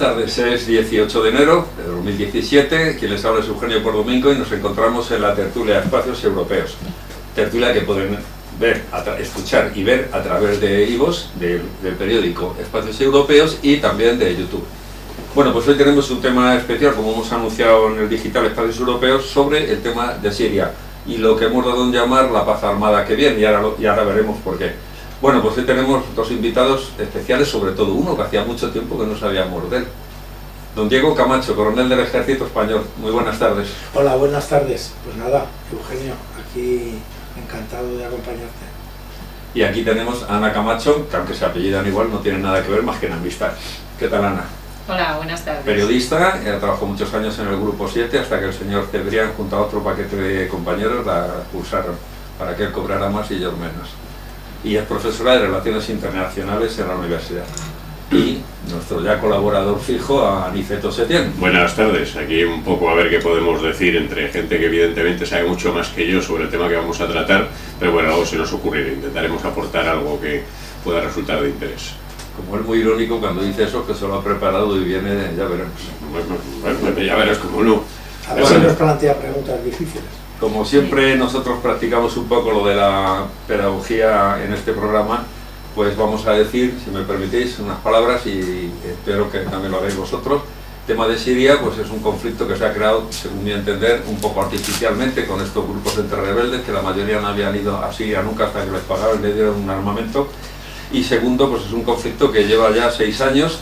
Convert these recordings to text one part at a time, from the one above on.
tardes, es 18 de enero de 2017, quien les habla es Eugenio Pordomingo y nos encontramos en la tertulia Espacios Europeos. Tertulia que pueden ver, escuchar y ver a través de iVoox, del periódico Espacios Europeos y también de YouTube. Bueno, pues hoy tenemos un tema especial, como hemos anunciado en el digital Espacios Europeos, sobre el tema de Siria y lo que hemos dado en llamar la paz armada que viene, y ahora veremos por qué. Bueno, pues hoy tenemos dos invitados especiales, sobre todo uno que hacía mucho tiempo que no sabíamos de él. Don Diego Camacho, coronel del Ejército Español. Muy buenas tardes. Hola, buenas tardes. Pues nada, Eugenio, aquí encantado de acompañarte. Y aquí tenemos a Ana Camacho, que aunque se apellidan igual, no tienen nada que ver más que en amistad. ¿Qué tal, Ana? Hola, buenas tardes. Periodista, trabajó muchos años en el Grupo 7 hasta que el señor Cebrián, junto a otro paquete de compañeros, la expulsaron para que él cobrara más y ellos menos. Y es profesora de Relaciones Internacionales en la universidad. Y nuestro ya colaborador fijo, Aniceto Setién. Buenas tardes, aquí un poco a ver qué podemos decir entre gente que evidentemente sabe mucho más que yo sobre el tema que vamos a tratar, pero bueno, algo se nos ocurrirá, intentaremos aportar algo que pueda resultar de interés. Como es muy irónico cuando dice eso, que se lo ha preparado y viene, ya veremos. Bueno, ya verás cómo no. A ver si nos plantea preguntas difíciles. Como siempre nosotros practicamos un poco lo de la pedagogía en este programa, pues vamos a decir, si me permitís, unas palabras y espero que también lo hagáis vosotros. El tema de Siria pues es un conflicto que se ha creado, según mi entender, un poco artificialmente con estos grupos entre rebeldes, que la mayoría no habían ido a Siria nunca hasta que les pagaron y les dieron un armamento. Y segundo, pues es un conflicto que lleva ya 6 años,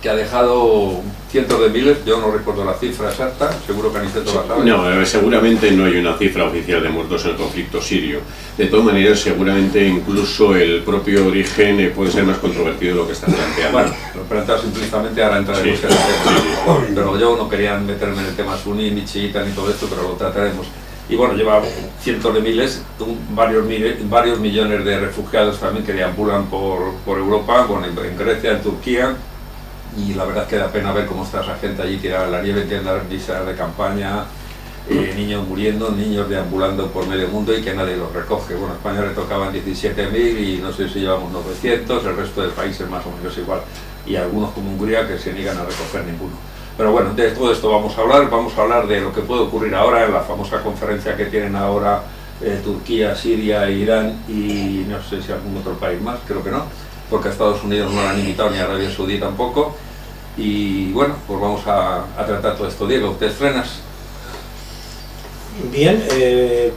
que ha dejado cientos de miles, yo no recuerdo la cifra exacta, seguro que Aniceto la sabe. No, seguramente no hay una cifra oficial de muertos en el conflicto sirio. De todas maneras, seguramente incluso el propio origen puede ser más controvertido de lo que está planteando. Bueno, lo planteado simplesmente, ahora entraremos en el tema. Pero yo no quería meterme en el tema suní, ni chiita, ni todo esto, pero lo trataremos. Y bueno, lleva cientos de miles, varios millones de refugiados también que deambulan por Europa, bueno, en Grecia, en Turquía. Y la verdad es que da pena ver cómo está esa gente allí tirada en la nieve, tienen las visas de campaña, niños muriendo, niños deambulando por medio mundo y que nadie los recoge. Bueno, a España le tocaban 17.000 y no sé si llevamos 900, el resto de países más o menos igual. Y algunos como Hungría que se niegan a recoger ninguno. Pero bueno, de todo esto vamos a hablar de lo que puede ocurrir ahora en la famosa conferencia que tienen ahora Turquía, Siria, Irán y no sé si algún otro país más, creo que no, porque a Estados Unidos no lo han invitado ni a Arabia Saudí tampoco. Y bueno, pues vamos a tratar todo esto. Diego, ¿te estrenas? Bien,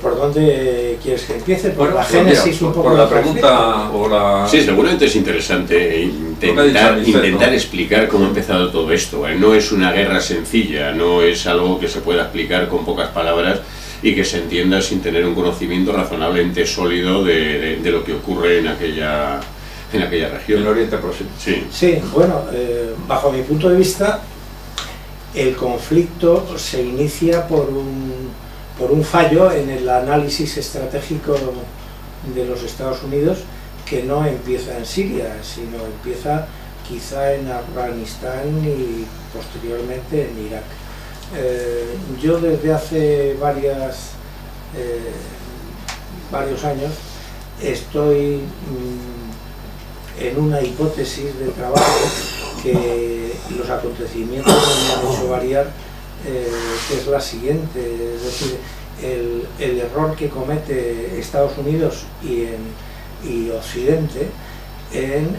¿por dónde quieres que empiece? ¿Por Bueno, la génesis un poco? Por la pregunta o la... Sí, seguramente es interesante intentar explicar cómo ha empezado todo esto. No es una guerra sencilla, no es algo que se pueda explicar con pocas palabras y que se entienda sin tener un conocimiento razonablemente sólido de lo que ocurre en aquella región. En el Oriente Próximo. Sí, Sí, bueno, bajo mi punto de vista, el conflicto se inicia por un fallo en el análisis estratégico de los Estados Unidos, que no empieza en Siria, sino empieza quizá en Afganistán y posteriormente en Irak. Yo desde hace varios años estoy en una hipótesis de trabajo que los acontecimientos me han hecho variar, que es la siguiente, es decir, el error que comete Estados Unidos y Occidente en,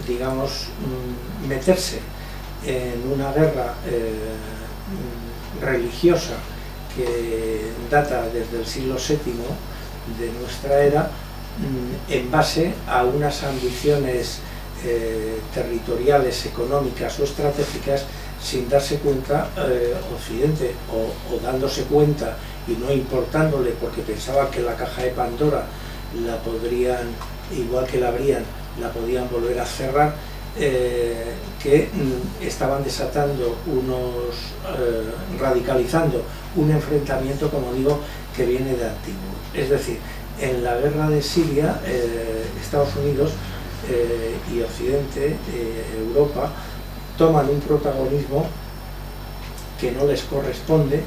digamos, meterse en una guerra religiosa que data desde el siglo VII de nuestra era, en base a unas ambiciones territoriales, económicas o estratégicas, sin darse cuenta Occidente, o dándose cuenta y no importándole porque pensaba que la caja de Pandora la podrían, igual que la abrían, la podían volver a cerrar, que estaban desatando radicalizando un enfrentamiento, como digo, que viene de antiguo. Es decir, en la guerra de Siria, Estados Unidos y Occidente, Europa, toman un protagonismo que no les corresponde,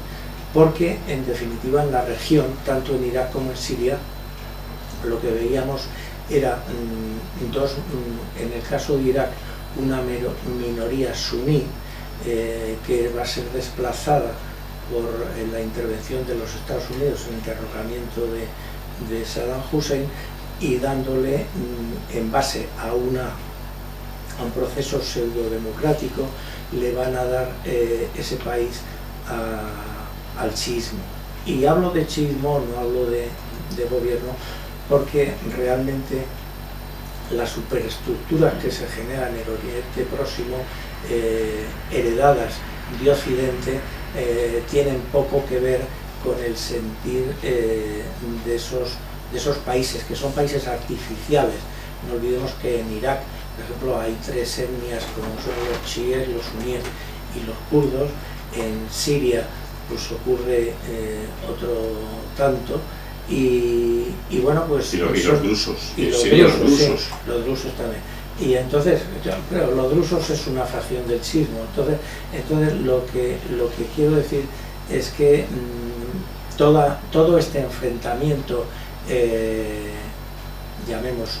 porque en definitiva en la región, tanto en Irak como en Siria, lo que veíamos era en el caso de Irak, una minoría suní que va a ser desplazada por la intervención de los Estados Unidos en el derrocamiento de Saddam Hussein, y dándole, en base a un proceso pseudo-democrático, le van a dar ese país al chiismo. Y hablo de chiismo, no hablo de gobierno, porque realmente las superestructuras que se generan en el Oriente Próximo, heredadas de Occidente, tienen poco que ver con el sentir de esos países, que son países artificiales. No olvidemos que en Irak, por ejemplo, hay tres etnias como son los chiíes, los suníes y los kurdos. En Siria pues ocurre otro tanto, y bueno, pues... Y los drusos. Y los drusos. Sí, los drusos también. Y entonces, pero los drusos es una facción del chiismo. Entonces lo que quiero decir es que todo este enfrentamiento, llamemos,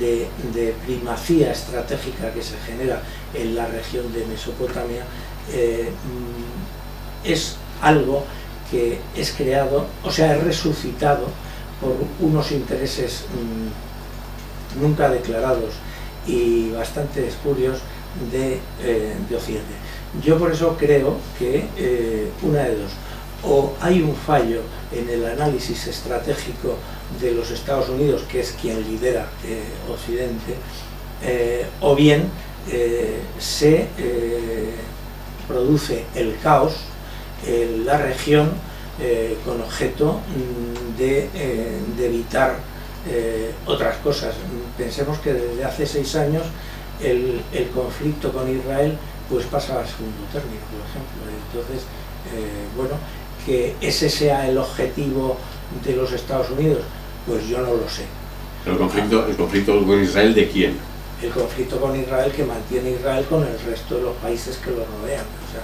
de primacía estratégica que se genera en la región de Mesopotamia, es algo que es creado, o sea, es resucitado por unos intereses nunca declarados y bastante espurios de Occidente. Yo por eso creo que una de dos: o hay un fallo en el análisis estratégico de los Estados Unidos, que es quien lidera Occidente, o bien se produce el caos en la región con objeto de evitar otras cosas. Pensemos que desde hace 6 años el conflicto con Israel pues pasa al segundo término, por ejemplo. Entonces, bueno, que ese sea el objetivo de los Estados Unidos, pues yo no lo sé. ¿El conflicto con Israel de quién? El conflicto con Israel que mantiene Israel con el resto de los países que lo rodean. O sea,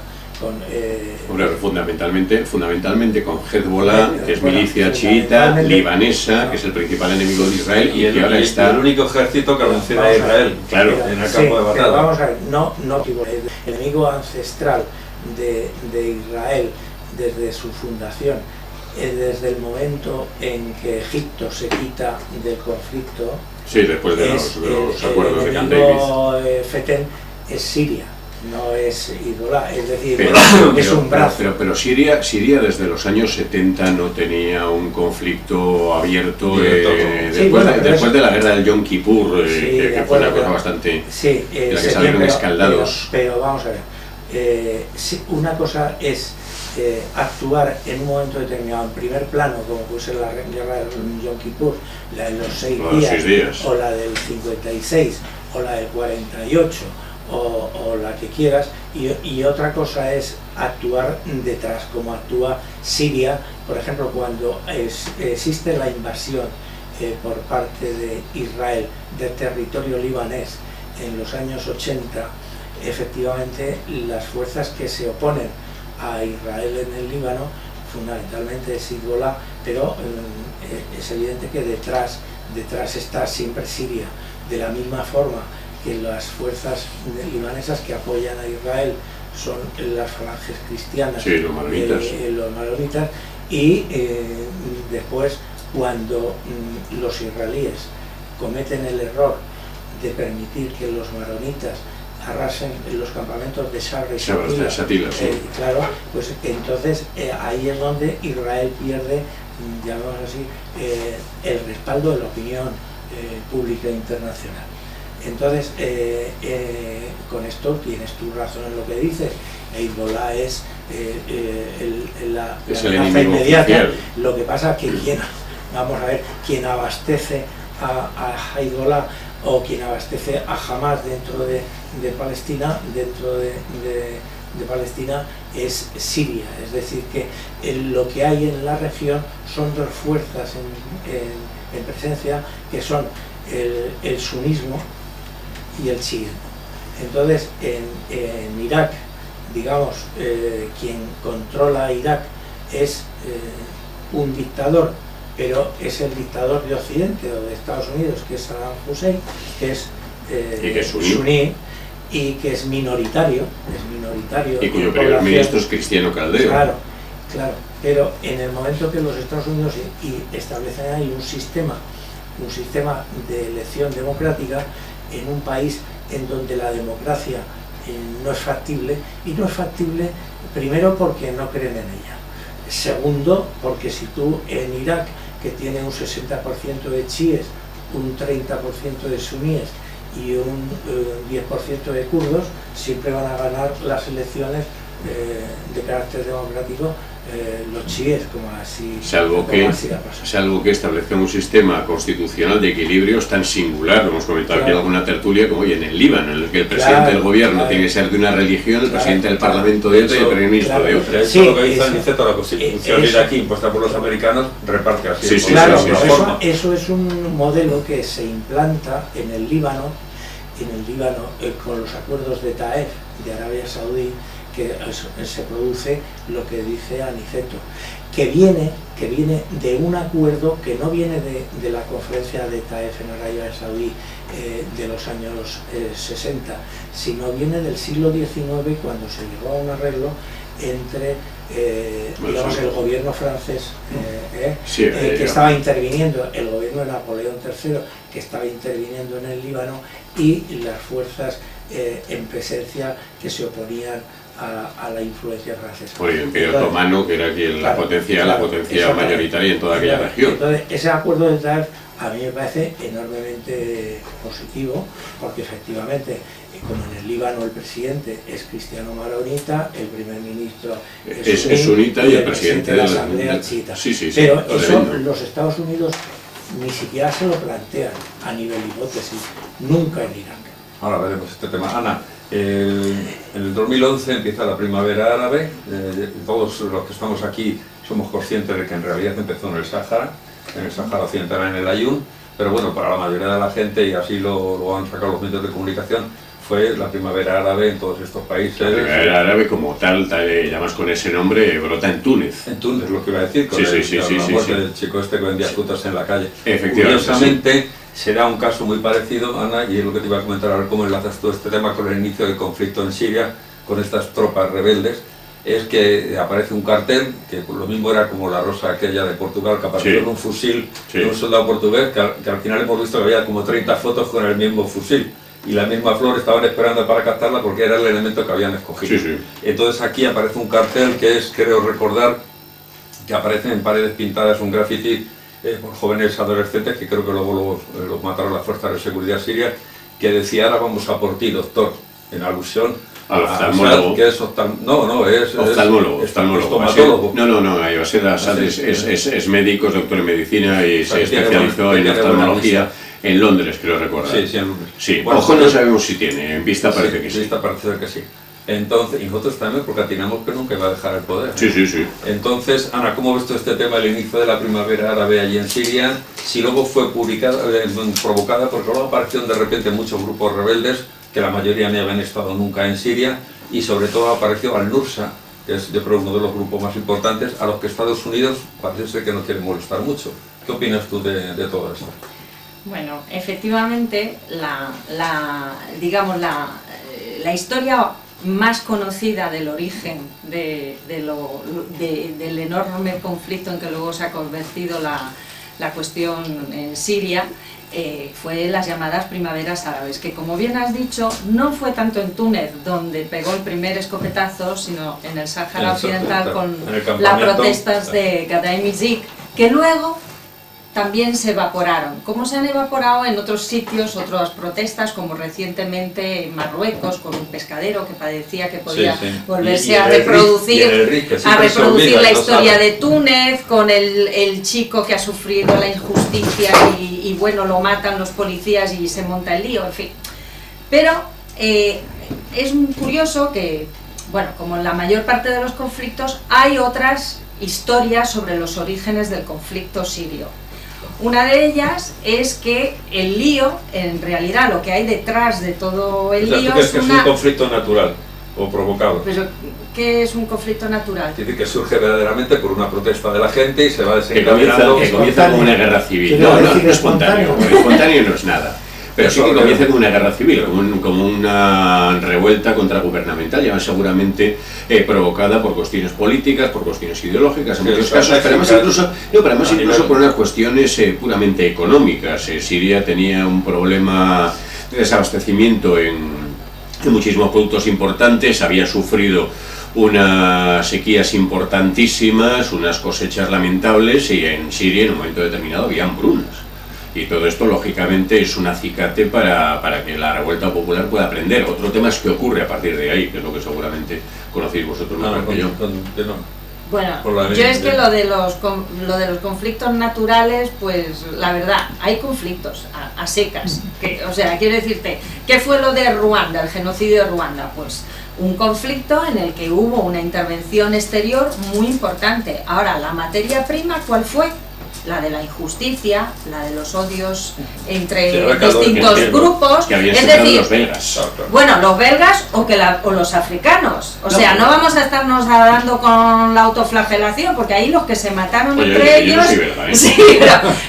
Hombre, fundamentalmente con Hezbollah, que es milicia chiita, libanesa, que es el principal enemigo de Israel, y que ahora está... el único ejército que venciera a Israel, claro, en el campo de batalla. Pero vamos a ver, el enemigo ancestral de Israel desde su fundación, desde el momento en que Egipto se quita del conflicto, sí, después de los acuerdos de Camp David, Feten, es Siria. No es Hezbollah, es decir, es un brazo. Pero Siria desde los años 70 no tenía un conflicto abierto después de la guerra del Yom Kippur, que fue una cosa bastante... Sí, en la que salieron escaldados. Pero vamos a ver, una cosa es actuar en un momento determinado en primer plano, como puede ser la guerra del Yom Kippur, la de los 6 días, o la del 56, o la del 48, o la que quieras, y otra cosa es actuar detrás, como actúa Siria, por ejemplo, cuando existe la invasión por parte de Israel del territorio libanés en los años 80, efectivamente las fuerzas que se oponen a Israel en el Líbano fundamentalmente es Hezbollah, pero es evidente que detrás está siempre Siria, de la misma forma que las fuerzas libanesas que apoyan a Israel son las falanges cristianas, sí, los maronitas, y después, cuando los israelíes cometen el error de permitir que los maronitas arrasen en los campamentos de Sabra y Shatila, sí. Claro, pues entonces ahí es donde Israel pierde, llamamos así, el respaldo de la opinión pública internacional. Entonces, con esto tienes tu razón en lo que dices. Hezbollah es la amenaza inmediata. Oficial. Lo que pasa es que quien abastece a Hezbollah o quien abastece a Hamas dentro de Palestina, de Palestina, es Siria. Es decir, que lo que hay en la región son dos fuerzas en presencia, que son el sunismo y el chiismo. Entonces, en Irak, digamos, quien controla Irak es un dictador, pero es el dictador de Occidente o de Estados Unidos, que es Saddam Hussein, que es suní, y que es minoritario. Y cuyo primer ministro es Cristiano Caldero. Claro, pero en el momento que los Estados Unidos establecen ahí un sistema de elección democrática en un país en donde la democracia no es factible, y no es factible primero porque no creen en ella, segundo porque si tú en Irak, que tiene un 60% de chiíes, un 30% de suníes y un 10% de kurdos, siempre van a ganar las elecciones de carácter democrático los chiíes, como así salvo que establezca un sistema constitucional de equilibrios tan singular, lo hemos comentado aquí en alguna tertulia, como hoy en el Líbano, en el que el presidente del gobierno tiene que ser de una religión, el presidente del parlamento de otra y el primer ministro de otra. Eso es lo que dice Aniceto, la constitución iraquí impuesta por los americanos reparte así. Eso es un modelo que se implanta en el Líbano con los acuerdos de Taif, de Arabia Saudí, que se produce lo que dice Aniceto, que viene de un acuerdo que no viene de la conferencia de Taif en Arabia Saudí de los años 60, sino viene del siglo XIX, cuando se llegó a un arreglo entre digamos, el gobierno francés que estaba interviniendo, el gobierno de Napoleón III que estaba interviniendo en el Líbano, y las fuerzas en presencia que se oponían a la influencia francesa. Por el Imperio Otomano, que era aquí la potencia mayoritaria en toda aquella región. Entonces, ese acuerdo de Taif a mí me parece enormemente positivo, porque efectivamente, como en el Líbano el presidente es cristiano maronita, el primer ministro es sunita y el presidente de la Asamblea chiita. Pero eso los Estados Unidos ni siquiera se lo plantean a nivel hipótesis, nunca en Irak. Ahora veremos este tema. Ana, en el 2011 empieza la primavera árabe. Todos los que estamos aquí somos conscientes de que en realidad empezó en el Sáhara Occidental, en el Ayun, pero bueno, para la mayoría de la gente, y así lo han sacado los medios de comunicación, fue la primavera árabe en todos estos países. La primavera árabe como tal, llamas con ese nombre, brota en Túnez. En Túnez, lo que iba a decir, con la muerte del chico este que vendía frutas en la calle. Efectivamente. Curiosamente, será un caso muy parecido, Ana, y es lo que te iba a comentar, a ver cómo enlazas tú este tema con el inicio del conflicto en Siria, con estas tropas rebeldes. Es que aparece un cartel, que lo mismo era como la rosa aquella de Portugal, que apareció con un fusil de un soldado portugués, que al final hemos visto que había como 30 fotos con el mismo fusil, y la misma flor estaban esperando para captarla porque era el elemento que habían escogido. Entonces aquí aparece un cartel que es, creo recordar, que aparece en paredes pintadas un graffiti por jóvenes adolescentes, que creo que luego los mataron las fuerzas de seguridad sirias, que decía: ahora vamos a por ti, doctor, en alusión al oftalmólogo. Que es oftalmólogo. Estomatólogo. No, Assad es médico, es doctor en medicina y se especializó en oftalmología en Londres, creo recordar. Sí, en Londres. Sí, bueno, ojo, no sabemos si tiene, en vista parece que sí. En vista parece que sí. Entonces, y nosotros también, porque atinamos que nunca va a dejar el poder. Sí. Entonces, Ana, ¿cómo ves tú este tema, el inicio de la primavera árabe allí en Siria? Si luego fue provocada, porque luego aparecieron de repente muchos grupos rebeldes, que la mayoría no habían estado nunca en Siria, y sobre todo apareció Al-Nusra, que es, yo creo, uno de los grupos más importantes, a los que Estados Unidos parece ser que no quiere molestar mucho. ¿Qué opinas tú de todo esto? Bueno, efectivamente, digamos, la historia más conocida del origen del enorme conflicto en que luego se ha convertido la cuestión en Siria, fue las llamadas primaveras árabes, que, como bien has dicho, no fue tanto en Túnez donde pegó el primer escopetazo, sino en el Sáhara Occidental con las protestas de Gadaim Izik, que luego también se evaporaron, como se han evaporado en otros sitios, otras protestas, como recientemente en Marruecos, con un pescadero que padecía que podía volverse a reproducir la historia de Túnez, con el chico que ha sufrido la injusticia y bueno, lo matan los policías y se monta el lío, en fin. Pero es muy curioso que, bueno, como en la mayor parte de los conflictos, hay otras historias sobre los orígenes del conflicto sirio. Una de ellas es que el lío, en realidad lo que hay detrás de todo el lío es un conflicto natural o provocado. Pero, ¿qué es un conflicto natural? Es decir, que surge verdaderamente por una protesta de la gente y se va desencadenando. Que comienza como una guerra civil. No es espontáneo no es nada. Pero sí que comienza como una guerra civil, como una revuelta contragubernamental, ya seguramente provocada por cuestiones políticas, por cuestiones ideológicas, en muchos casos, pero además incluso por unas cuestiones puramente económicas. Siria tenía un problema de desabastecimiento en muchísimos productos importantes, había sufrido unas sequías importantísimas, unas cosechas lamentables, y en Siria en un momento determinado había hambrunas. Y todo esto, lógicamente, es un acicate para que la revuelta popular pueda aprender. Otro tema es qué ocurre a partir de ahí, que es lo que seguramente conocéis vosotros mejor que yo. Bueno, yo es que lo de los conflictos naturales, pues la verdad, hay conflictos a secas. O sea, quiero decirte, ¿qué fue lo de Ruanda, el genocidio de Ruanda? Pues un conflicto en el que hubo una intervención exterior muy importante. Ahora, la materia prima, ¿cuál fue? La de la injusticia, la de los odios entre distintos grupos, es decir, los belgas. Bueno, los belgas o los africanos, o sea, no vamos a estarnos dando con la autoflagelación, porque ahí los que se mataron entre ellos,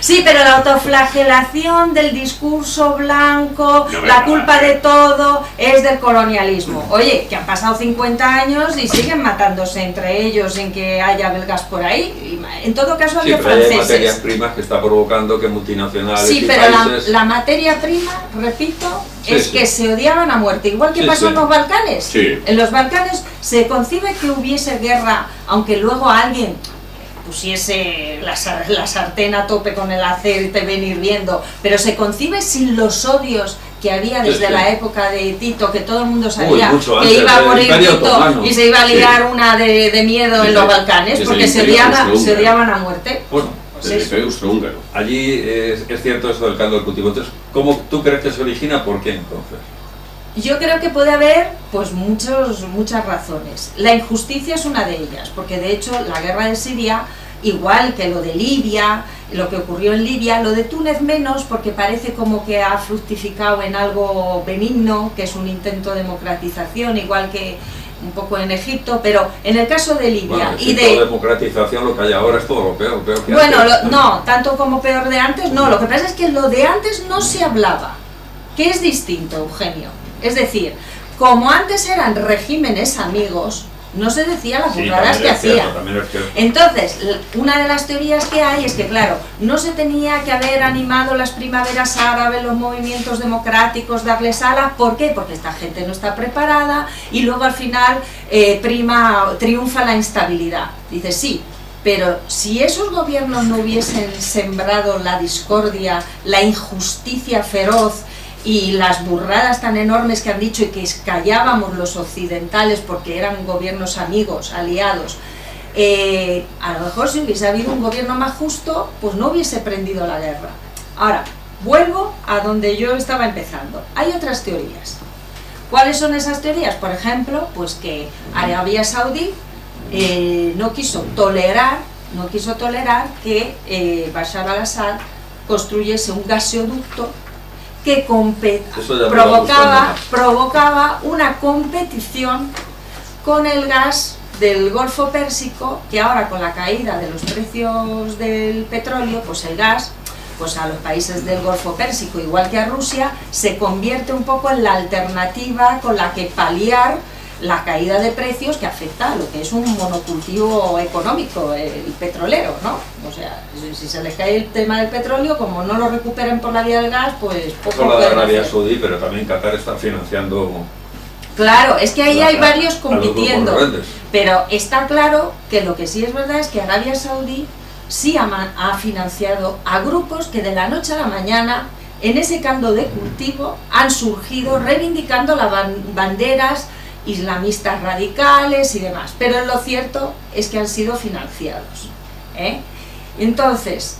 sí, pero la autoflagelación del discurso blanco, la culpa de todo es del colonialismo. Oye, que han pasado 50 años y siguen matándose entre ellos sin que haya belgas por ahí. En todo caso había franceses. Primas que está provocando que multinacionales y pero países... la materia prima, repito, es que se odiaban a muerte, igual que pasó en los Balcanes. En los Balcanes se concibe que hubiese guerra, aunque luego alguien pusiese la sartén a tope con el aceite venir viendo, pero se concibe sin los odios que había desde la época de Tito, que todo el mundo sabía que iba a morir Tito y se iba a liar una de miedo en los Balcanes, porque se odiaban a muerte. Bueno, desde el Imperio Austrohúngaro. Allí es cierto esto del caldo de cultivo. Entonces, ¿cómo tú crees que se origina? ¿Por qué entonces? Yo creo que puede haber pues muchas razones. La injusticia es una de ellas, porque de hecho la guerra de Siria, igual que lo de Libia, lo que ocurrió en Libia, lo de Túnez menos, porque parece como que ha fructificado en algo benigno, que es un intento de democratización, igual que un poco en Egipto, pero en el caso de Libia y de democratización, lo que hay ahora es todo lo peor que bueno, no, tanto como peor de antes, no, lo que pasa es que lo de antes no se hablaba, que es distinto, Eugenio, es decir, como antes eran regímenes amigos, no se decía las burradas que hacían. Entonces, una de las teorías que hay es que, claro, no se tenía que haber animado las primaveras árabes, los movimientos democráticos, darles alas. ¿Por qué? Porque esta gente no está preparada y luego al final triunfa la instabilidad. Dice, sí, pero si esos gobiernos no hubiesen sembrado la discordia, la injusticia feroz y las burradas tan enormes que han dicho y que callábamos los occidentales porque eran gobiernos amigos, aliados, a lo mejor si hubiese habido un gobierno más justo, pues no hubiese prendido la guerra. Ahora, vuelvo a donde yo estaba empezando. Hay otras teorías. ¿Cuáles son esas teorías? Por ejemplo, pues que Arabia Saudí no quiso tolerar que Bashar al-Assad construyese un gasoducto que provocaba una competición con el gas del Golfo Pérsico, que ahora con la caída de los precios del petróleo, pues el gas, pues a los países del Golfo Pérsico, igual que a Rusia, se convierte un poco en la alternativa con la que paliar la caída de precios que afecta a lo que es un monocultivo económico, el petrolero, ¿no? O sea, si se les cae el tema del petróleo, como no lo recuperen por la vía del gas, pues poco la de Arabia Saudí, pero también Qatar está financiando... Claro, es que ahí hay varios compitiendo, pero está claro que lo que sí es verdad es que Arabia Saudí sí ha financiado a grupos que de la noche a la mañana, en ese caldo de cultivo, han surgido reivindicando las banderas islamistas radicales y demás, pero lo cierto es que han sido financiados, Entonces,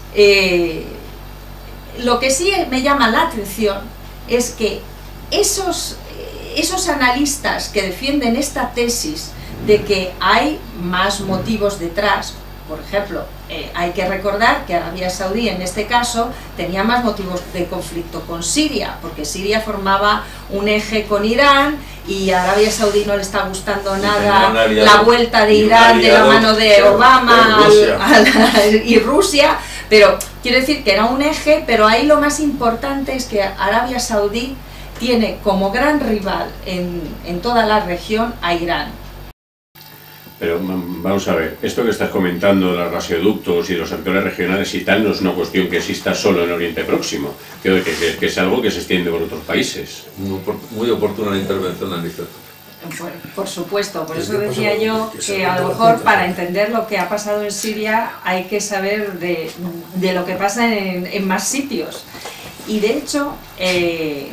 lo que sí me llama la atención es que esos analistas que defienden esta tesis de que hay más motivos detrás, por ejemplo, hay que recordar que Arabia Saudí en este caso tenía más motivos de conflicto con Siria, porque Siria formaba un eje con Irán y a Arabia Saudí no le está gustando nada la vuelta de Irán de la mano de Obama y Rusia, pero Quiero decir que era un eje, pero ahí lo más importante es que Arabia Saudí tiene como gran rival en toda la región a Irán. Pero vamos a ver, esto que estás comentando de los gasoductos y los actores regionales y tal no es una cuestión que exista solo en Oriente Próximo, creo que es algo que se extiende por otros países. Muy oportuna la intervención, Aniceto. Por supuesto, por eso decía yo que a lo mejor para entender lo que ha pasado en Siria hay que saber de lo que pasa en más sitios. Y de hecho,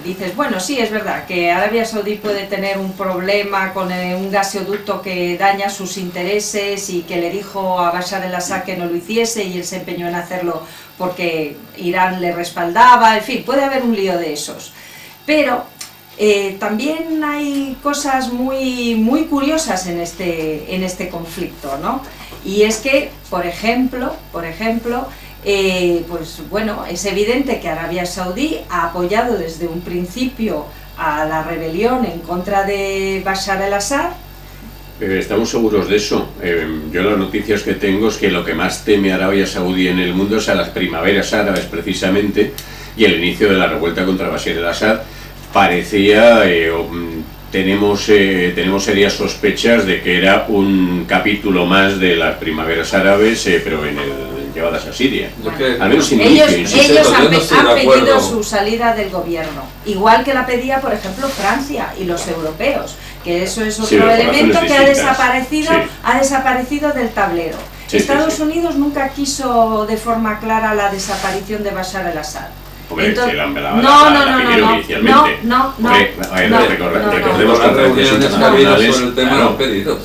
dices, bueno, sí, es verdad que Arabia Saudí puede tener un problema con un gasoducto que daña sus intereses y que le dijo a Bashar al-Assad que no lo hiciese y él se empeñó en hacerlo porque Irán le respaldaba, en fin, puede haber un lío de esos. Pero también hay cosas muy curiosas en este conflicto, ¿no? Y es que, por ejemplo, pues bueno, es evidente que Arabia Saudí ha apoyado desde un principio a la rebelión en contra de Bashar al-Assad. ¿Estamos seguros de eso? Yo las noticias que tengo es que lo que más teme Arabia Saudí en el mundo es a las primaveras árabes precisamente y el inicio de la revuelta contra Bashar al-Assad. Parecía, tenemos serias sospechas de que era un capítulo más de las primaveras árabes, pero llevadas a Siria. Al menos ellos han pedido su salida del gobierno, igual que la pedía, por ejemplo, Francia y los europeos, que eso es otro elemento que ha desaparecido del tablero. Estados Unidos nunca quiso de forma clara la desaparición de Bashar al-Assad. Hombre, entonces, recordemos que las reuniones sobre el tema lo han pedido.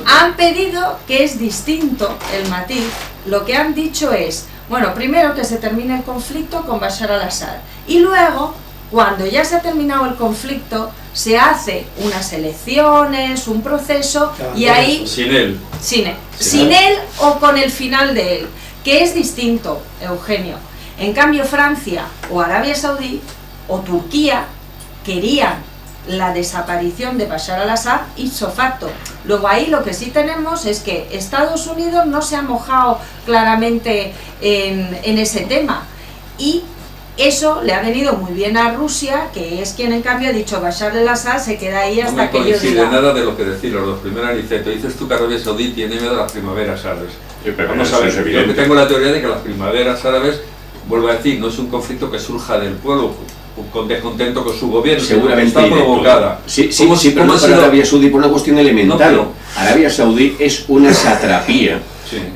Han pedido, que es distinto el matiz, lo que han dicho es, bueno, primero que se termine el conflicto con Bashar al-Assad y luego, cuando ya se ha terminado el conflicto, se hace unas elecciones, un proceso y ahí... Sin él o con el final de él, que es distinto, Eugenio. En cambio, Francia o Arabia Saudí o Turquía querían la desaparición de Bashar al-Assad ipso facto. Luego ahí lo que sí tenemos es que Estados Unidos no se ha mojado claramente en ese tema y eso le ha venido muy bien a Rusia, que es quien en cambio ha dicho Bashar al-Assad se queda ahí hasta que yo diga. No nada de lo que decís los dos. Primero, Aniceto, dices tú que Arabia Saudí tiene miedo a las primaveras árabes. Vamos a ver, yo tengo la teoría de que las primaveras árabes, vuelvo a decir, no es un conflicto que surja del pueblo con descontento con su gobierno, seguramente está provocada. Pero no para Arabia Saudí por una cuestión elemental. Arabia Saudí es una satrapía,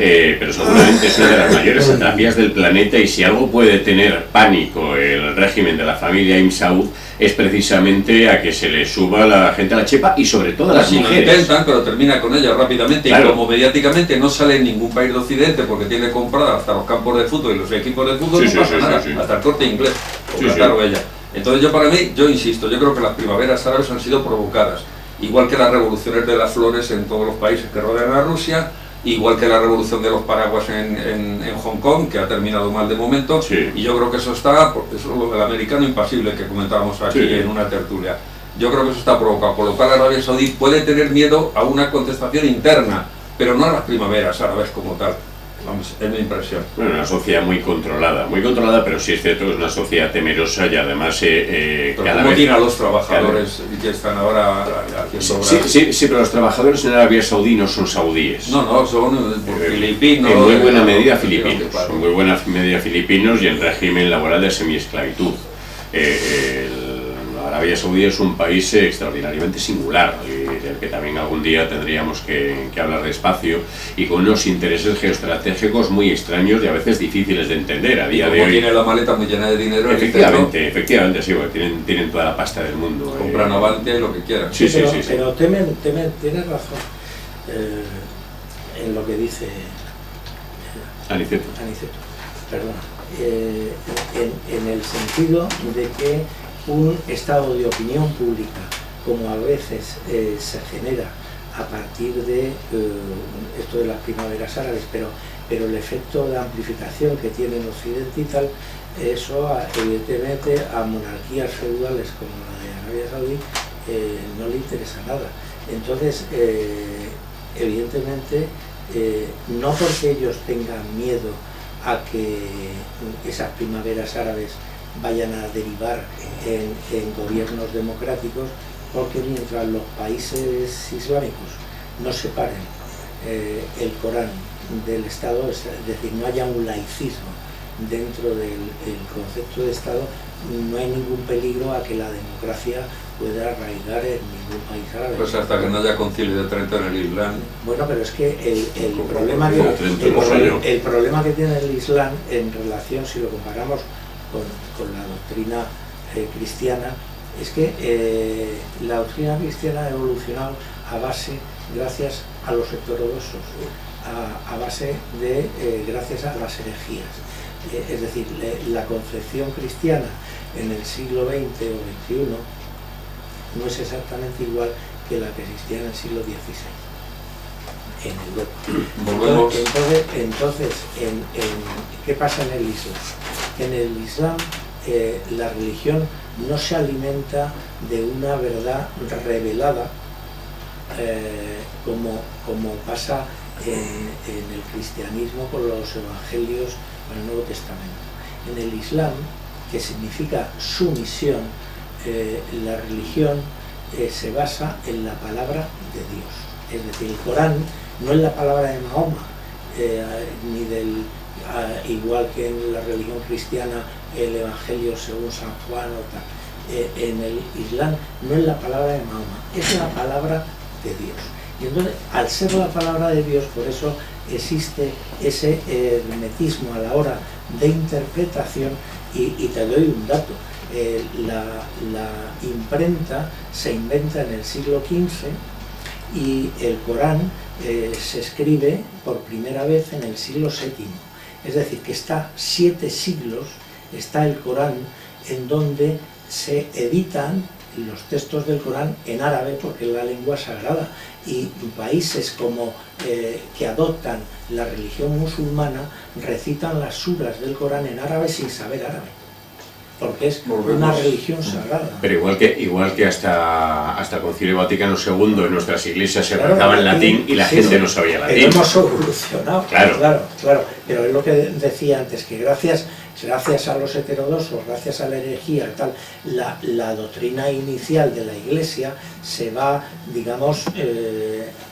pero seguramente es una de las mayores satrapías del planeta, y si algo puede tener pánico el régimen de la familia Ibn Saud es precisamente a que se le suba la gente a la chepa, y sobre todo a las mujeres. Lo intentan, pero termina con ellas rápidamente, y como mediáticamente no sale en ningún país de Occidente porque tiene comprada hasta los campos de fútbol y los equipos de fútbol, no pasa nada, hasta el Corte Inglés, o ella. Entonces yo insisto, yo creo que las primaveras árabes han sido provocadas, igual que las revoluciones de las flores en todos los países que rodean a Rusia, igual que la revolución de los paraguas en Hong Kong, que ha terminado mal de momento, y yo creo que eso está, eso es lo del americano impasible que comentábamos aquí en una tertulia. Yo creo que eso está provocado, por lo cual Arabia Saudí puede tener miedo a una contestación interna, pero no a las primaveras árabes como tal. Vamos, es mi impresión. Bueno, una sociedad muy controlada, pero sí es cierto que es una sociedad temerosa, y además cada vez tiene a los trabajadores que están ahora haciendo sí, pero los trabajadores en Arabia Saudí no son saudíes. No, son filipinos. En muy buena medida filipinos, en muy buena medida filipinos, y en régimen laboral de semiesclavitud. Arabia Saudí es un país extraordinariamente singular, del que también algún día tendríamos que hablar despacio, y con unos intereses geoestratégicos muy extraños y a veces difíciles de entender a día de hoy. Tiene la maleta muy llena de dinero. Efectivamente, sí, porque tienen toda la pasta del mundo. Compran Avantia y lo que quieran. Pero temen, tienes razón en lo que dice Aniceto. Perdón. En el sentido de que un estado de opinión pública, como a veces se genera a partir de esto de las primaveras árabes, pero el efecto de amplificación que tiene en Occidente y tal, eso evidentemente a monarquías feudales como la de Arabia Saudí no le interesa nada. Entonces, evidentemente, no porque ellos tengan miedo a que esas primaveras árabes vayan a derivar en gobiernos democráticos, porque mientras los países islámicos no separen el Corán del Estado, es decir, no haya un laicismo dentro del concepto de Estado, no hay ningún peligro a que la democracia pueda arraigar en ningún país árabe. Pues hasta que no haya concilio de Trento en el Islam. Bueno, pero es que el problema que tiene el Islam en relación, si lo comparamos con la doctrina cristiana, es que la doctrina cristiana ha evolucionado gracias a los heterodoxos, a base de gracias a las herejías. Es decir, la concepción cristiana en el siglo XX o XXI no es exactamente igual que la que existía en el siglo XVI en Europa. Entonces, ¿qué pasa en el Islam? En el Islam la religión no se alimenta de una verdad revelada como pasa en el cristianismo con los evangelios del Nuevo Testamento. En el Islam, que significa sumisión, la religión se basa en la palabra de Dios. Es decir, el Corán no es la palabra de Mahoma, igual que en la religión cristiana el Evangelio según San Juan o tal. En el Islam no es la palabra de Mahoma, es la palabra de Dios. Y entonces, al ser la palabra de Dios, por eso existe ese hermetismo a la hora de interpretación. Y te doy un dato: la imprenta se inventa en el siglo XV y el Corán se escribe por primera vez en el siglo VII. Es decir, que está 7 siglos, está el Corán, en donde se editan los textos del Corán en árabe, porque es la lengua sagrada, y países como que adoptan la religión musulmana recitan las suras del Corán en árabe sin saber árabe, porque es una religión sagrada. Pero igual que hasta el Concilio Vaticano II en nuestras iglesias se rezaba en latín y la gente no sabía latín. Pero hemos evolucionado, claro. Pero es lo que decía antes, que gracias a los heterodoxos, gracias a la herejía, tal, la doctrina inicial de la Iglesia se va, digamos,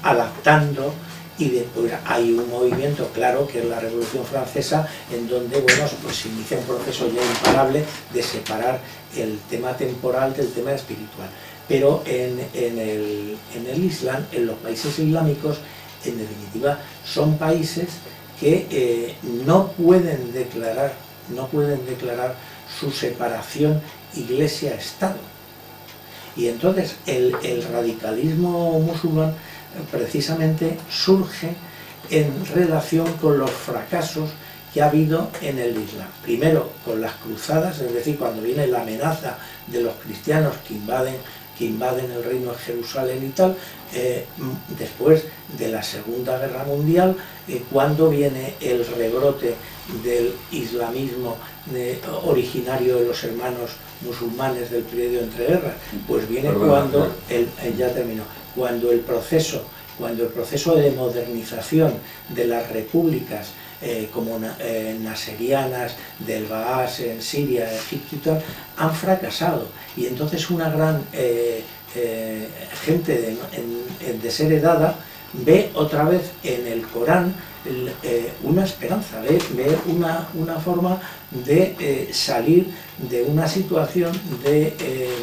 adaptando, y después hay un movimiento claro que es la Revolución Francesa, en donde pues se inicia un proceso ya imparable de separar el tema temporal del tema espiritual. Pero en el Islam, en los países islámicos, en definitiva, son países que no pueden declarar su separación Iglesia-Estado. Y entonces el radicalismo musulmán precisamente surge en relación con los fracasos que ha habido en el Islam. Primero con las cruzadas, es decir, cuando viene la amenaza de los cristianos que invaden el reino de Jerusalén y tal, después de la Segunda Guerra Mundial, cuando viene el rebrote del islamismo originario de los hermanos musulmanes del periodo entre guerras, pues viene cuando el proceso de modernización de las repúblicas como naserianas del Baas en Siria, Egipto y tal, han fracasado, y entonces una gran gente desheredada ve otra vez en el Corán una esperanza, ve una forma de salir de una situación de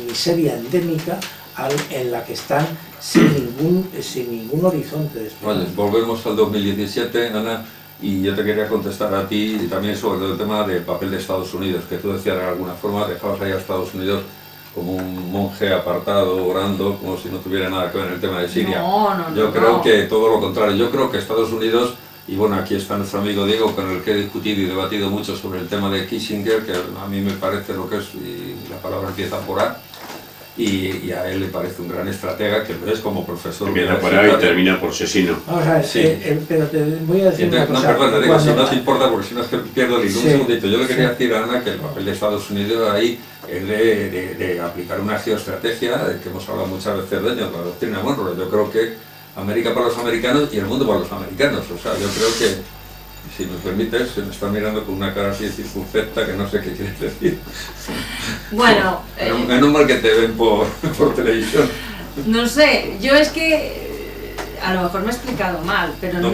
miseria endémica en la que están sin ningún horizonte después. Vale, volvemos al 2017, Ana, y yo te quería contestar a ti y también sobre el tema del papel de Estados Unidos, que tú decías de alguna forma, dejabas ahí a Estados Unidos como un monje apartado, orando, como si no tuviera nada que ver en el tema de Siria. Yo creo que todo lo contrario. Yo creo que Estados Unidos, y bueno, aquí está nuestro amigo Diego, con el que he discutido y debatido mucho sobre el tema de Kissinger, que a mí me parece lo que es, y la palabra empieza por A, y a él le parece un gran estratega, que lo es como profesor. Empieza por A y termina por asesino. Vamos a ver, sí. Pero te voy a decir una cosa. No, perdón, digo, si no te importa, porque si no es que pierdo el hilo. Un segundito. Yo le quería decir a Ana que el papel de Estados Unidos ahí es de aplicar una geoestrategia, de que hemos hablado muchas veces de ello, la doctrina Monroe. Yo creo que América para los americanos y el mundo para los americanos. O sea, yo creo Si me permites, se me está mirando con una cara así circunspecta que no sé qué quiere decir. Bueno... menos mal que te ven por televisión. No sé, yo es que a lo mejor me he explicado mal, pero no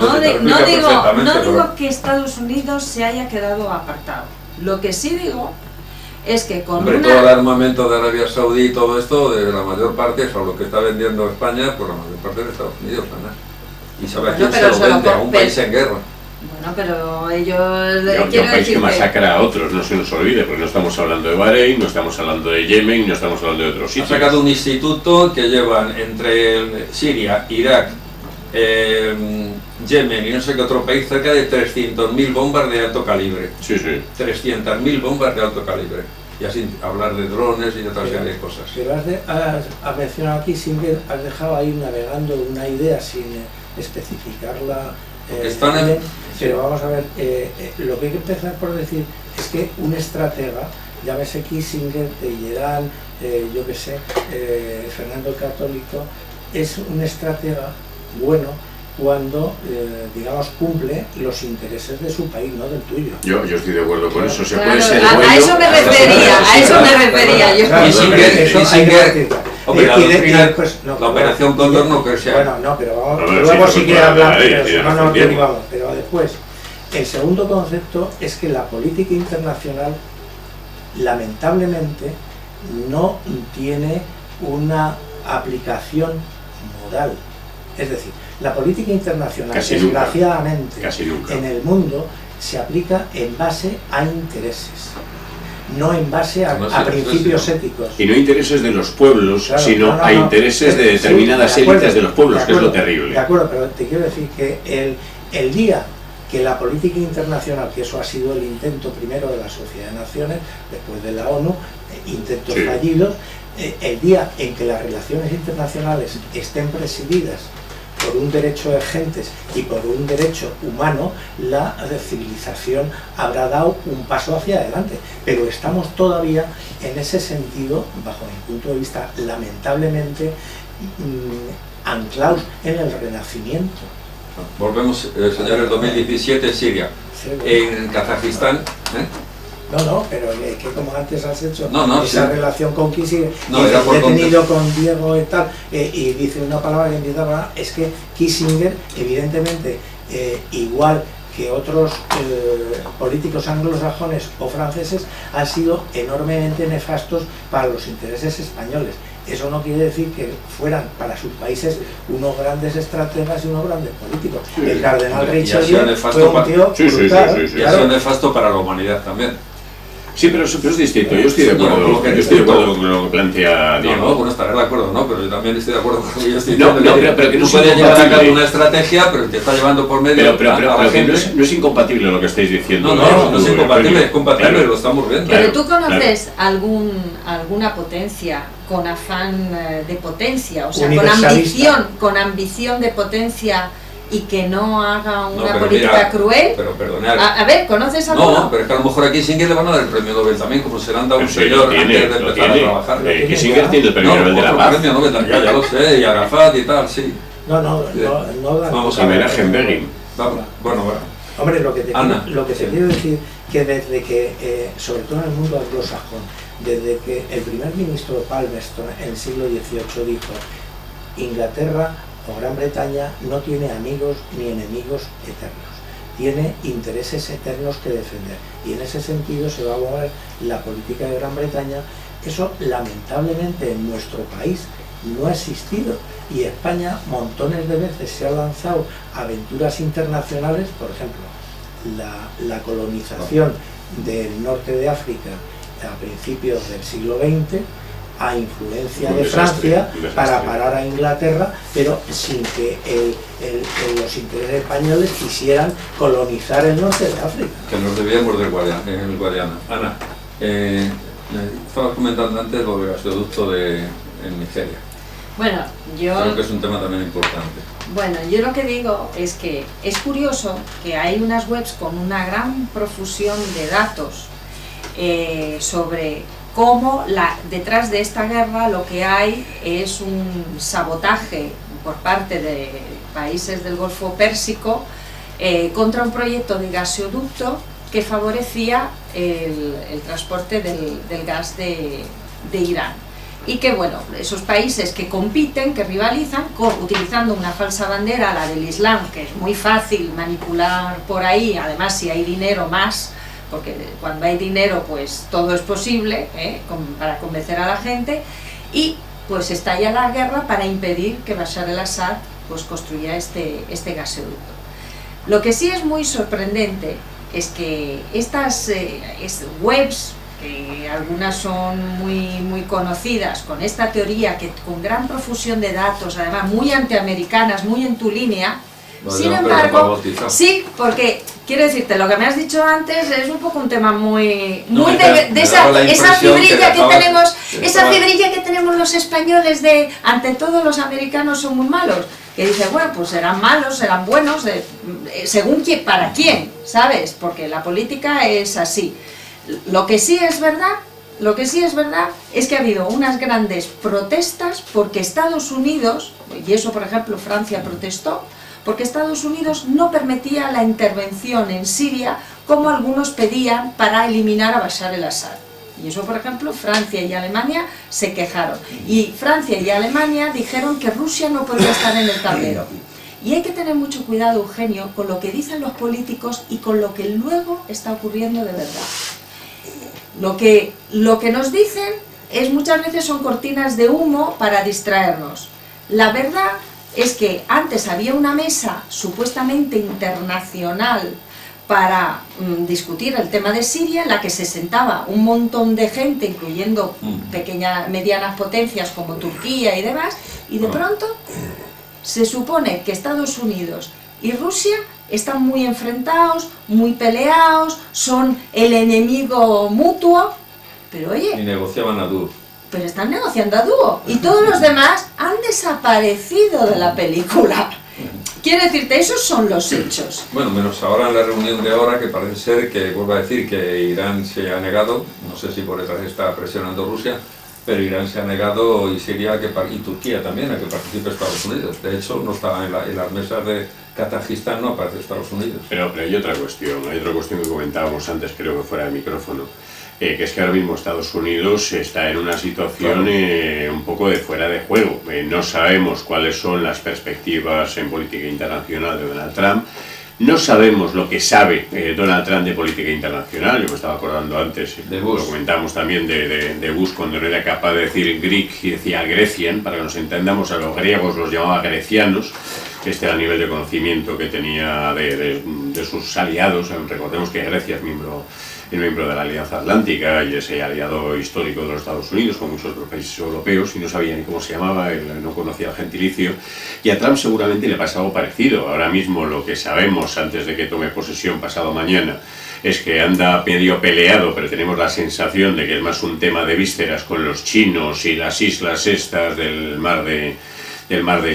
digo que Estados Unidos se haya quedado apartado. Lo que sí digo es que con todo el armamento de Arabia Saudí y todo esto, de la mayor parte, es a lo que está vendiendo España, pues la mayor parte de Estados Unidos, ¿no? Y sabe a quién se lo vende, a un país en guerra. Bueno, pero ellos... un país que masacra a otros, no se nos olvide, porque no estamos hablando de Bahrein, no estamos hablando de Yemen, no estamos hablando de otros sitios. Ha sacado un instituto que llevan entre Siria, Irak, Yemen y no sé qué otro país, cerca de 300.000 bombas de alto calibre. Sí, sí. 300.000 bombas de alto calibre. Ya sin hablar de drones y de otra serie de cosas. Pero has mencionado aquí, Singer, has dejado ahí navegando una idea sin especificarla. Pero vamos a ver, lo que hay que empezar por decir es que un estratega, llámese Kissinger, Talleyrand, yo que sé, Fernando el Católico, es un estratega bueno cuando, digamos, cumple los intereses de su país, no del tuyo. Yo estoy de acuerdo con eso. Se claro, puede ser bueno, a eso me refería yo. La operación Cóndor no creo que sea. Bueno, no, pero vamos, luego sí que hablar, pero después, el segundo concepto es que la política internacional, lamentablemente, no tiene una aplicación moral. Es decir, la política internacional, desgraciadamente, en el mundo, se aplica en base a intereses, no en base a principios éticos. Y no intereses de los pueblos, claro, sino a intereses de determinadas élites de los pueblos, que es lo terrible. De acuerdo, pero te quiero decir que el día que la política internacional, que eso ha sido el intento primero de la Sociedad de Naciones, después de la ONU, intentos fallidos, el día en que las relaciones internacionales estén presididas por un derecho de gentes y por un derecho humano, la civilización habrá dado un paso hacia adelante. Pero estamos todavía en ese sentido, bajo mi punto de vista, lamentablemente anclados en el Renacimiento. Volvemos, señores, 2017, Siria. Sí, bueno. En Kazajistán... No, pero que como antes has hecho esa relación con Kissinger, he tenido con Diego y tal, y dice una palabra que empieza a hablar, es que Kissinger, evidentemente, igual que otros políticos anglosajones o franceses, han sido enormemente nefastos para los intereses españoles. Eso no quiere decir que fueran para sus países unos grandes estrategas y unos grandes políticos. El cardenal Richelieu fue un tío brutal. Y ha sido nefasto para la humanidad también. Sí, pero eso es distinto. Yo estoy de acuerdo, con lo que plantea Diego. No, bueno, estaré de acuerdo, ¿no? Pero yo también estoy de acuerdo con lo que yo estoy diciendo. Pero que no puede llevar a cabo una estrategia, pero te está llevando por medio pero que no es incompatible lo que estáis diciendo. No es incompatible, es compatible, claro. Lo estamos viendo. Pero tú conoces alguna potencia con afán de potencia, o sea, con ambición de potencia, y que no haga una política cruel. Pero perdonad. A ver, ¿conoces alguno? No, pero es que a lo mejor a Kissinger le van a dar el premio Nobel también, como se le han dado un señor antes de empezar a trabajar. Kissinger tiene el premio Nobel de la Paz. Premio Nobel, ya lo sé, y Arafat y tal, sí. No. Vamos a ver a Begin. Bueno. Hombre, lo que te quiero decir, que desde que, sobre todo en el mundo anglosajón, desde que el primer ministro Palmerston en el siglo XVIII dijo: Inglaterra o Gran Bretaña no tiene amigos ni enemigos eternos, tiene intereses eternos que defender, y en ese sentido se va a mover la política de Gran Bretaña. Eso lamentablemente en nuestro país no ha existido, y España montones de veces se ha lanzado aventuras internacionales, por ejemplo la colonización del norte de África a principios del siglo XX, a influencia de Francia, para parar a Inglaterra, pero sin que los intereses españoles quisieran colonizar el norte de África. Que nos debíamos del Guadiana. Ana, estabas comentando antes lo del gasoducto en Nigeria. Bueno, creo que es un tema también importante. Bueno, yo lo que digo es que es curioso que hay unas webs con una gran profusión de datos sobre cómo detrás de esta guerra lo que hay es un sabotaje por parte de países del Golfo Pérsico contra un proyecto de gasoducto que favorecía el transporte del gas de Irán. Y que, bueno, esos países que compiten, que rivalizan, utilizando una falsa bandera, la del Islam, que es muy fácil manipular por ahí, además si hay dinero más, porque cuando hay dinero pues todo es posible, para convencer a la gente, y pues estalla la guerra para impedir que Bashar al-Assad pues construya este gasoducto. Lo que sí es muy sorprendente es que estas webs, que algunas son muy conocidas, con esta teoría, que con gran profusión de datos, además muy antiamericanas, muy en tu línea, no, sin embargo, sí, porque quiero decirte, lo que me has dicho antes es un poco un tema muy de esa fibrilla que tenemos, fibrilla que tenemos los españoles de, ante todo los americanos son muy malos, que dice, bueno, pues serán malos, serán buenos, según quién, para quién, ¿sabes? Porque la política es así. Lo que sí es verdad es que ha habido unas grandes protestas porque Estados Unidos, y eso por ejemplo Francia protestó, porque Estados Unidos no permitía la intervención en Siria como algunos pedían para eliminar a Bashar al-Assad. Y eso por ejemplo Francia y Alemania se quejaron. Y Francia y Alemania dijeron que Rusia no podía estar en el tablero. Y hay que tener mucho cuidado, Eugenio, con lo que dicen los políticos y con lo que luego está ocurriendo de verdad. Lo que nos dicen muchas veces son cortinas de humo para distraernos. La verdad es que antes había una mesa supuestamente internacional para discutir el tema de Siria, en la que se sentaba un montón de gente, incluyendo medianas potencias como Turquía y demás, y de pronto se supone que Estados Unidos y Rusia están muy enfrentados, muy peleados, son el enemigo mutuo, pero oye... Y negociaban a dúo. Pero están negociando a dúo, y todos los demás han desaparecido de la película. Quiero decirte, esos son los hechos. Bueno, menos ahora en la reunión de ahora, que parece ser que, vuelvo a decir, que Irán se ha negado, no sé si por detrás está presionando Rusia, pero Irán se ha negado, y Siria y Turquía también, a que participe Estados Unidos. De hecho, no estaba en las mesas de Kazajistán, no aparece Estados Unidos. Pero hay otra cuestión que comentábamos antes, creo que fuera de micrófono, que es que ahora mismo Estados Unidos está en una situación un poco de fuera de juego. No sabemos cuáles son las perspectivas en política internacional de Donald Trump. No sabemos lo que sabe Donald Trump de política internacional. Yo me estaba acordando antes, lo comentamos también de Bush, cuando no era capaz de decir Greek y decía Grecian, para que nos entendamos, a los griegos los llamaba grecianos. Este era el nivel de conocimiento que tenía de sus aliados. Recordemos que Grecia es miembro de la Alianza Atlántica y ese aliado histórico de los Estados Unidos, con muchos otros países europeos, y no sabía ni cómo se llamaba, no conocía el gentilicio, y a Trump seguramente le pasa algo parecido. Ahora mismo lo que sabemos, antes de que tome posesión pasado mañana, es que anda medio peleado, pero tenemos la sensación de que es más un tema de vísceras con los chinos y las islas estas del mar de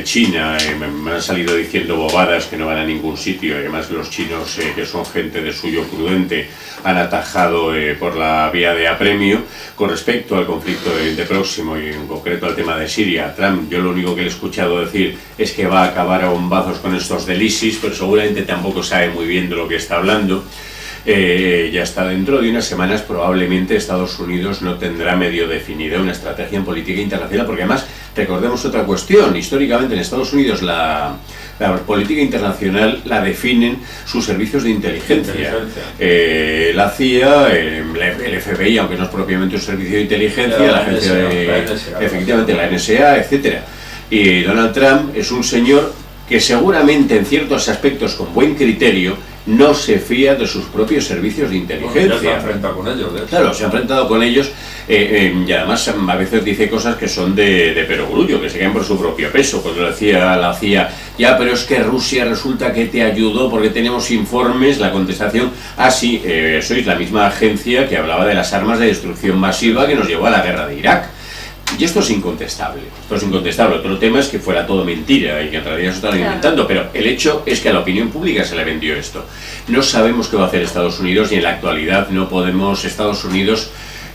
China. Me han salido diciendo bobadas que no van a ningún sitio, y además los chinos, que son gente de suyo prudente, han atajado por la vía de apremio. Con respecto al conflicto de Oriente Próximo y en concreto al tema de Siria, Trump, yo lo único que le he escuchado decir es que va a acabar a bombazos con estos del ISIS, pero seguramente tampoco sabe muy bien de lo que está hablando. Ya está, dentro de unas semanas probablemente Estados Unidos no tendrá medio definida una estrategia en política internacional, porque además recordemos otra cuestión: históricamente en Estados Unidos la política internacional la definen sus servicios de inteligencia. La CIA, el FBI, aunque no es propiamente un servicio de inteligencia, la agencia efectivamente la NSA, etc. Y Donald Trump es un señor que seguramente en ciertos aspectos, con buen criterio, no se fía de sus propios servicios de inteligencia. Bueno, ya se ha enfrentado con ellos, Claro, se ha enfrentado con ellos, y además a veces dice cosas que son de perogrullo, que se caen por su propio peso. Cuando decía la CIA, ya, pero es que Rusia resulta que te ayudó porque tenemos informes, la contestación, sí, sois la misma agencia que hablaba de las armas de destrucción masiva que nos llevó a la guerra de Irak. Y esto es incontestable, Otro tema es que fuera todo mentira y que en realidad se estaban inventando, pero el hecho es que a la opinión pública se le vendió esto. No sabemos qué va a hacer Estados Unidos, y en la actualidad no podemos. Estados Unidos,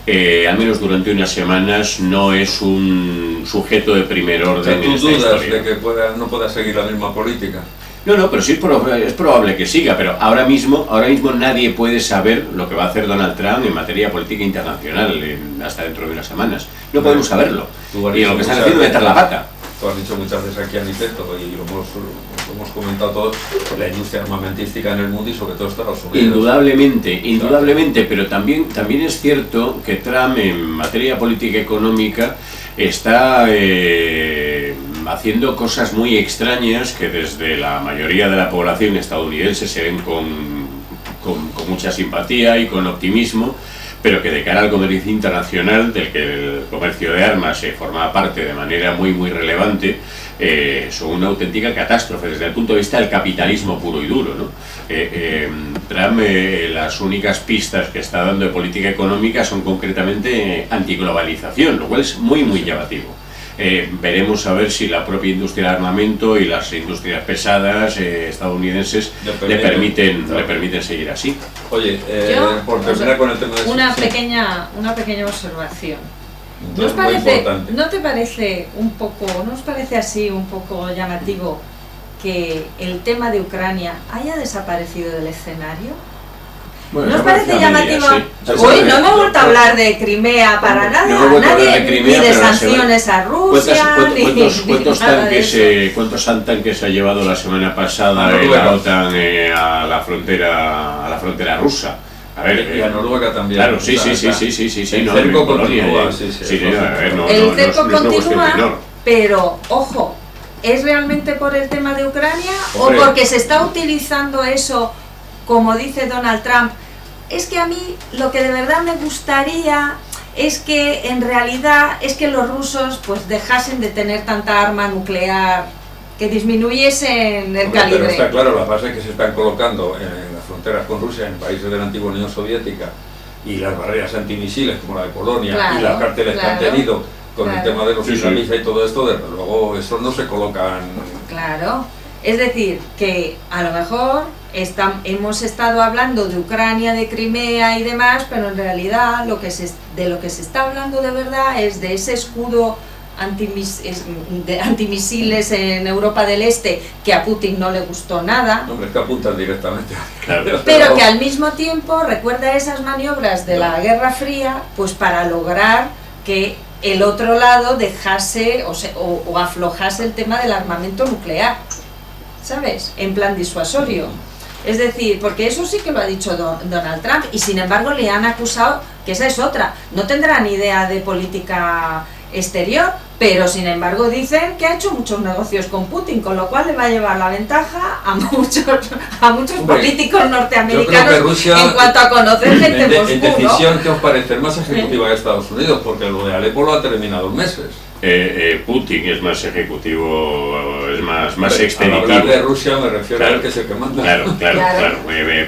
al menos durante unas semanas, no es un sujeto de primer orden. ¿Tú dudas de que no pueda seguir la misma política? No, pero sí es probable que siga, pero ahora mismo nadie puede saber lo que va a hacer Donald Trump en materia política internacional hasta dentro de unas semanas. No podemos saberlo. Y lo que están haciendo es meter la pata. Tú has dicho muchas veces aquí, Aniceto, y lo hemos comentado todos, la industria armamentística en el mundo y sobre todo Estados Unidos. Indudablemente, pero también es cierto que Trump en materia política económica está haciendo cosas muy extrañas que desde la mayoría de la población estadounidense se ven con mucha simpatía y con optimismo, pero que de cara al comercio internacional, del que el comercio de armas se forma parte de manera muy relevante, son una auténtica catástrofe desde el punto de vista del capitalismo puro y duro, ¿no? Trump, las únicas pistas que está dando de política económica son concretamente antiglobalización, lo cual es muy llamativo. Veremos a ver si la propia industria de armamento y las industrias pesadas estadounidenses le permiten seguir así. Oye, por terminar con el tema de una pequeña observación. ¿No te parece así un poco llamativo que el tema de Ucrania haya desaparecido del escenario? Bueno, ¿No os parece llamativo? Sí. Hoy no hemos vuelto a hablar de Crimea para nada, ni de sanciones a Rusia, ¿Cuántos tanques ha llevado la semana pasada la OTAN a la frontera rusa? A ver, y a Noruega también. Claro, sí. El cerco continúa. El cerco continúa, pero ojo, ¿es realmente por el tema de Ucrania o porque se está utilizando eso, como dice Donald Trump? Es que a mí lo que de verdad me gustaría es que en realidad los rusos pues dejasen de tener tanta arma nuclear, que disminuyesen el calibre. Pero está claro, las bases que se están colocando en las fronteras con Rusia, en países de la antigua Unión Soviética, y las barreras antimisiles como la de Polonia, y las cárteles que han tenido con el tema de los islamistas y todo esto, desde luego eso no se colocan. Claro, es decir, que a lo mejor hemos estado hablando de Ucrania, de Crimea y demás, pero en realidad de lo que se está hablando de verdad es de ese escudo antimisiles en Europa del Este, que a Putin no le gustó nada. Hombre, es que apuntan directamente. Claro. Pero que al mismo tiempo recuerda esas maniobras de la Guerra Fría, pues para lograr que el otro lado dejase o aflojase el tema del armamento nuclear, ¿sabes? En plan disuasorio. Es decir, porque eso sí que lo ha dicho Donald Trump, y sin embargo le han acusado, que esa es otra, no tendrán idea de política exterior, pero sin embargo dicen que ha hecho muchos negocios con Putin, con lo cual le va a llevar la ventaja a muchos políticos norteamericanos Rusia, en cuanto a conocer gente de Moscú, en decisión, ¿no? ¿Qué os parece? Más ejecutiva de Estados Unidos, porque lo de Alepo lo ha terminado en meses. Putin es más ejecutivo, es más expeditivo. Al hablar de Rusia me refiero a él, que es el que manda. Claro.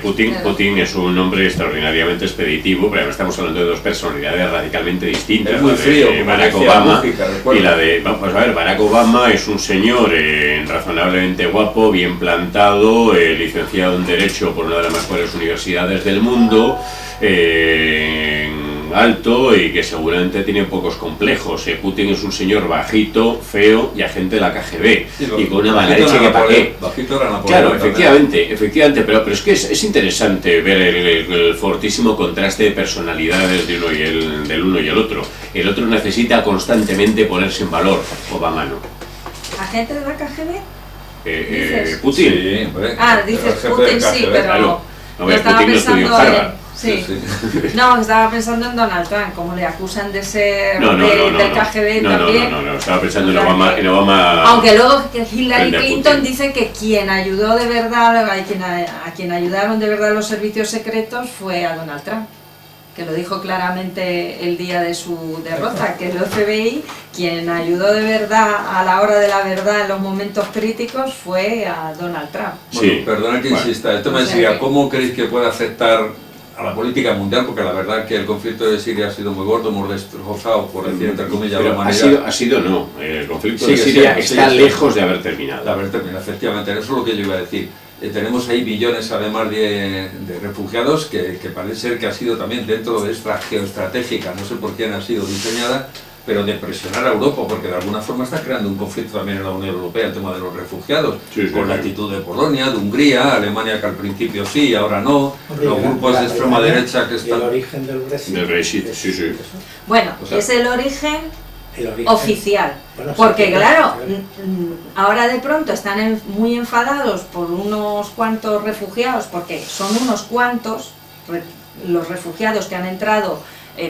Putin es un hombre extraordinariamente expeditivo, pero estamos hablando de dos personalidades radicalmente distintas. Es muy frío, Barack Obama y la de... Vamos a ver, Barack Obama es un señor razonablemente guapo, bien plantado, licenciado en Derecho por una de las mejores universidades del mundo, alto y que seguramente tiene pocos complejos. Putin es un señor bajito, feo y agente de la KGB y con una mala leche que pa' qué. Claro, efectivamente, pero es que es interesante ver el fortísimo contraste de personalidades de del uno y el otro. El otro necesita constantemente ponerse en valor, Obama no. ¿Agente de la KGB? Putin. Sí, dices Putin sí, pero claro. No, Putin no estudió en Harvard. Sí. No, estaba pensando en Donald Trump, como le acusan de ser del KGB también. No, estaba pensando en Obama. Aunque luego que Hillary Clinton dice que quien ayudó de verdad, a quien ayudaron de verdad los servicios secretos fue a Donald Trump, que lo dijo claramente el día de su derrota, que el FBI, quien ayudó de verdad a la hora de la verdad en los momentos críticos fue a Donald Trump. Bueno, perdona que insista, esto me decía, ¿cómo creéis que puede afectar a la política mundial? Porque la verdad es que el conflicto de Siria ha sido muy gordo, hemos destrozado, por decir entre comillas, la humanidad. No. El conflicto de Siria está lejos de haber terminado. De haber terminado, efectivamente, eso es lo que yo iba a decir. Tenemos ahí billones, además de refugiados, que parece ser que ha sido también dentro de esta geoestratégica, no sé por quién ha sido diseñada, pero de presionar a Europa, porque de alguna forma está creando un conflicto también en la Unión Europea, el tema de los refugiados, con la actitud de Polonia, de Hungría, Alemania, que al principio sí, ahora no, los grupos de extrema derecha que están... El origen del Brexit. Del Brexit, sí. Bueno, o sea, es el origen oficial, bueno, porque sí, claro, ahora de pronto están muy enfadados por unos cuantos refugiados, porque son unos cuantos los refugiados que han entrado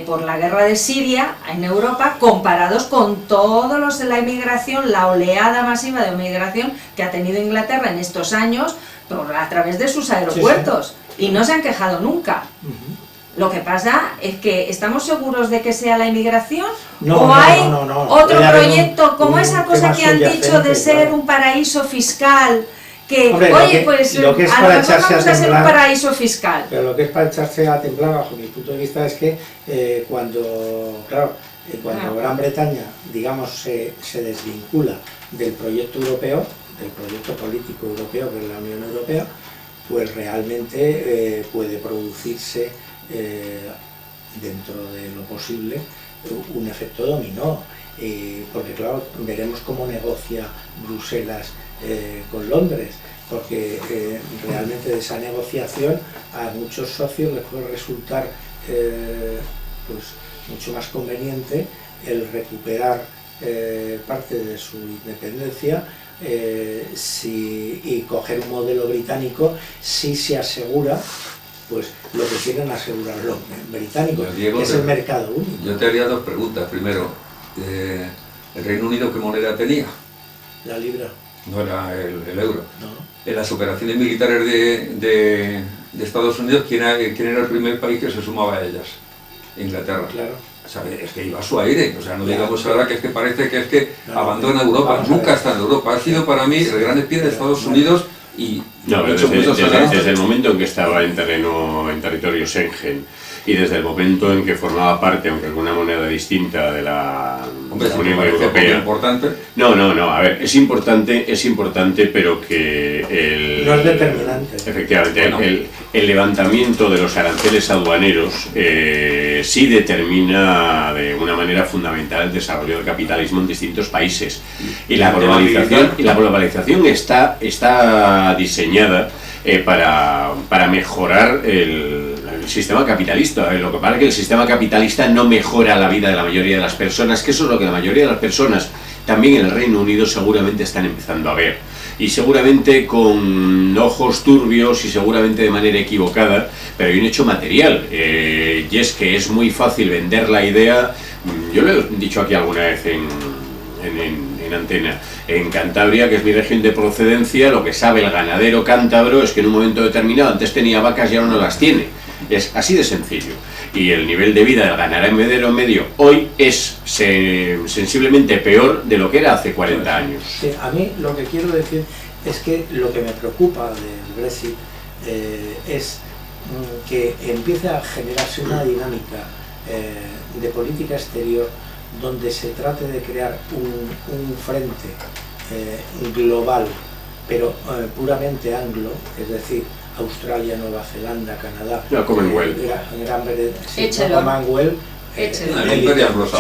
por la guerra de Siria en Europa, comparados con todos la inmigración, la oleada masiva de inmigración que ha tenido Inglaterra en estos años a través de sus aeropuertos, y no se han quejado nunca. Lo que pasa es que ¿estamos seguros de que sea la inmigración? ¿O hay otro proyecto como esa cosa que han dicho de ser un paraíso fiscal? Que, hombre, oye, pues lo que es a lo mejor vamos a ser un paraíso fiscal. Pero lo que es para echarse a temblar, bajo mi punto de vista, es que cuando Gran Bretaña, digamos, se desvincula del proyecto europeo, del proyecto político europeo, que es la Unión Europea, pues realmente puede producirse dentro de lo posible un efecto dominó, porque claro, veremos cómo negocia Bruselas con Londres, porque realmente de esa negociación a muchos socios les puede resultar pues mucho más conveniente el recuperar parte de su independencia y coger un modelo británico si se asegura pues lo que quieren asegurar los británicos, Diego, que es el mercado único. Yo te haría dos preguntas. Primero, ¿el Reino Unido qué moneda tenía? La libra. No era el euro. No. En las operaciones militares de Estados Unidos, ¿quién era el primer país que se sumaba a ellas? Inglaterra. Claro. O sea, es que iba a su aire, o sea, no digamos ahora que es que parece que es que abandona Europa, nunca está en Europa, ha sido para mí el gran espía de Estados Unidos. Y no, desde el momento en que estaba en territorio Schengen y desde el momento en que formaba parte, aunque en una moneda distinta, de la Unión Europea. ¿Importante? No, a ver, es importante, pero que no es determinante. Efectivamente, bueno, el levantamiento de los aranceles aduaneros sí determina de una manera fundamental el desarrollo del capitalismo en distintos países. Y la globalización está diseñada para mejorar el sistema capitalista. Lo que pasa es que el sistema capitalista no mejora la vida de la mayoría de las personas, que eso es lo que la mayoría de las personas, también en el Reino Unido, seguramente están empezando a ver. Y seguramente con ojos turbios y seguramente de manera equivocada, pero hay un hecho material, y es que es muy fácil vender la idea. Yo lo he dicho aquí alguna vez en antena. En Cantabria, que es mi región de procedencia, lo que sabe el ganadero cántabro es que en un momento determinado antes tenía vacas y ahora no las tiene. Es así de sencillo. Y el nivel de vida del ganadero medio hoy es sensiblemente peor de lo que era hace 40 años. Sí, a mí lo que quiero decir es que lo que me preocupa del Brexit es que empiece a generarse una dinámica de política exterior donde se trate de crear un frente global, pero puramente anglo, es decir, Australia, Nueva Zelanda, Canadá, Commonwealth, Commonwealth, los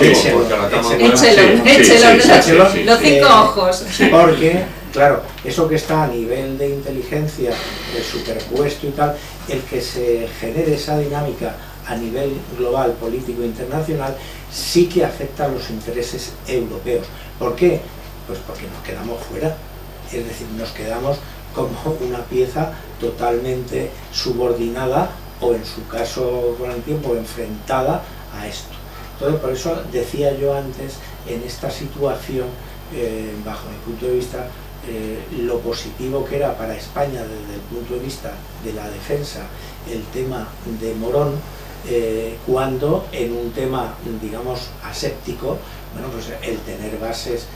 5 ojos. Porque, claro, eso que está a nivel de inteligencia, de superpuesto y tal, el que se genere esa dinámica a nivel global, político, internacional, sí que afecta a los intereses europeos. ¿Por qué? Pues porque nos quedamos fuera, es decir, nos quedamos como una pieza totalmente subordinada o en su caso con el tiempo enfrentada a esto. Entonces, por eso decía yo antes, en esta situación, bajo mi punto de vista, lo positivo que era para España desde el punto de vista de la defensa el tema de Morón, cuando en un tema, digamos, aséptico, bueno, pues el tener bases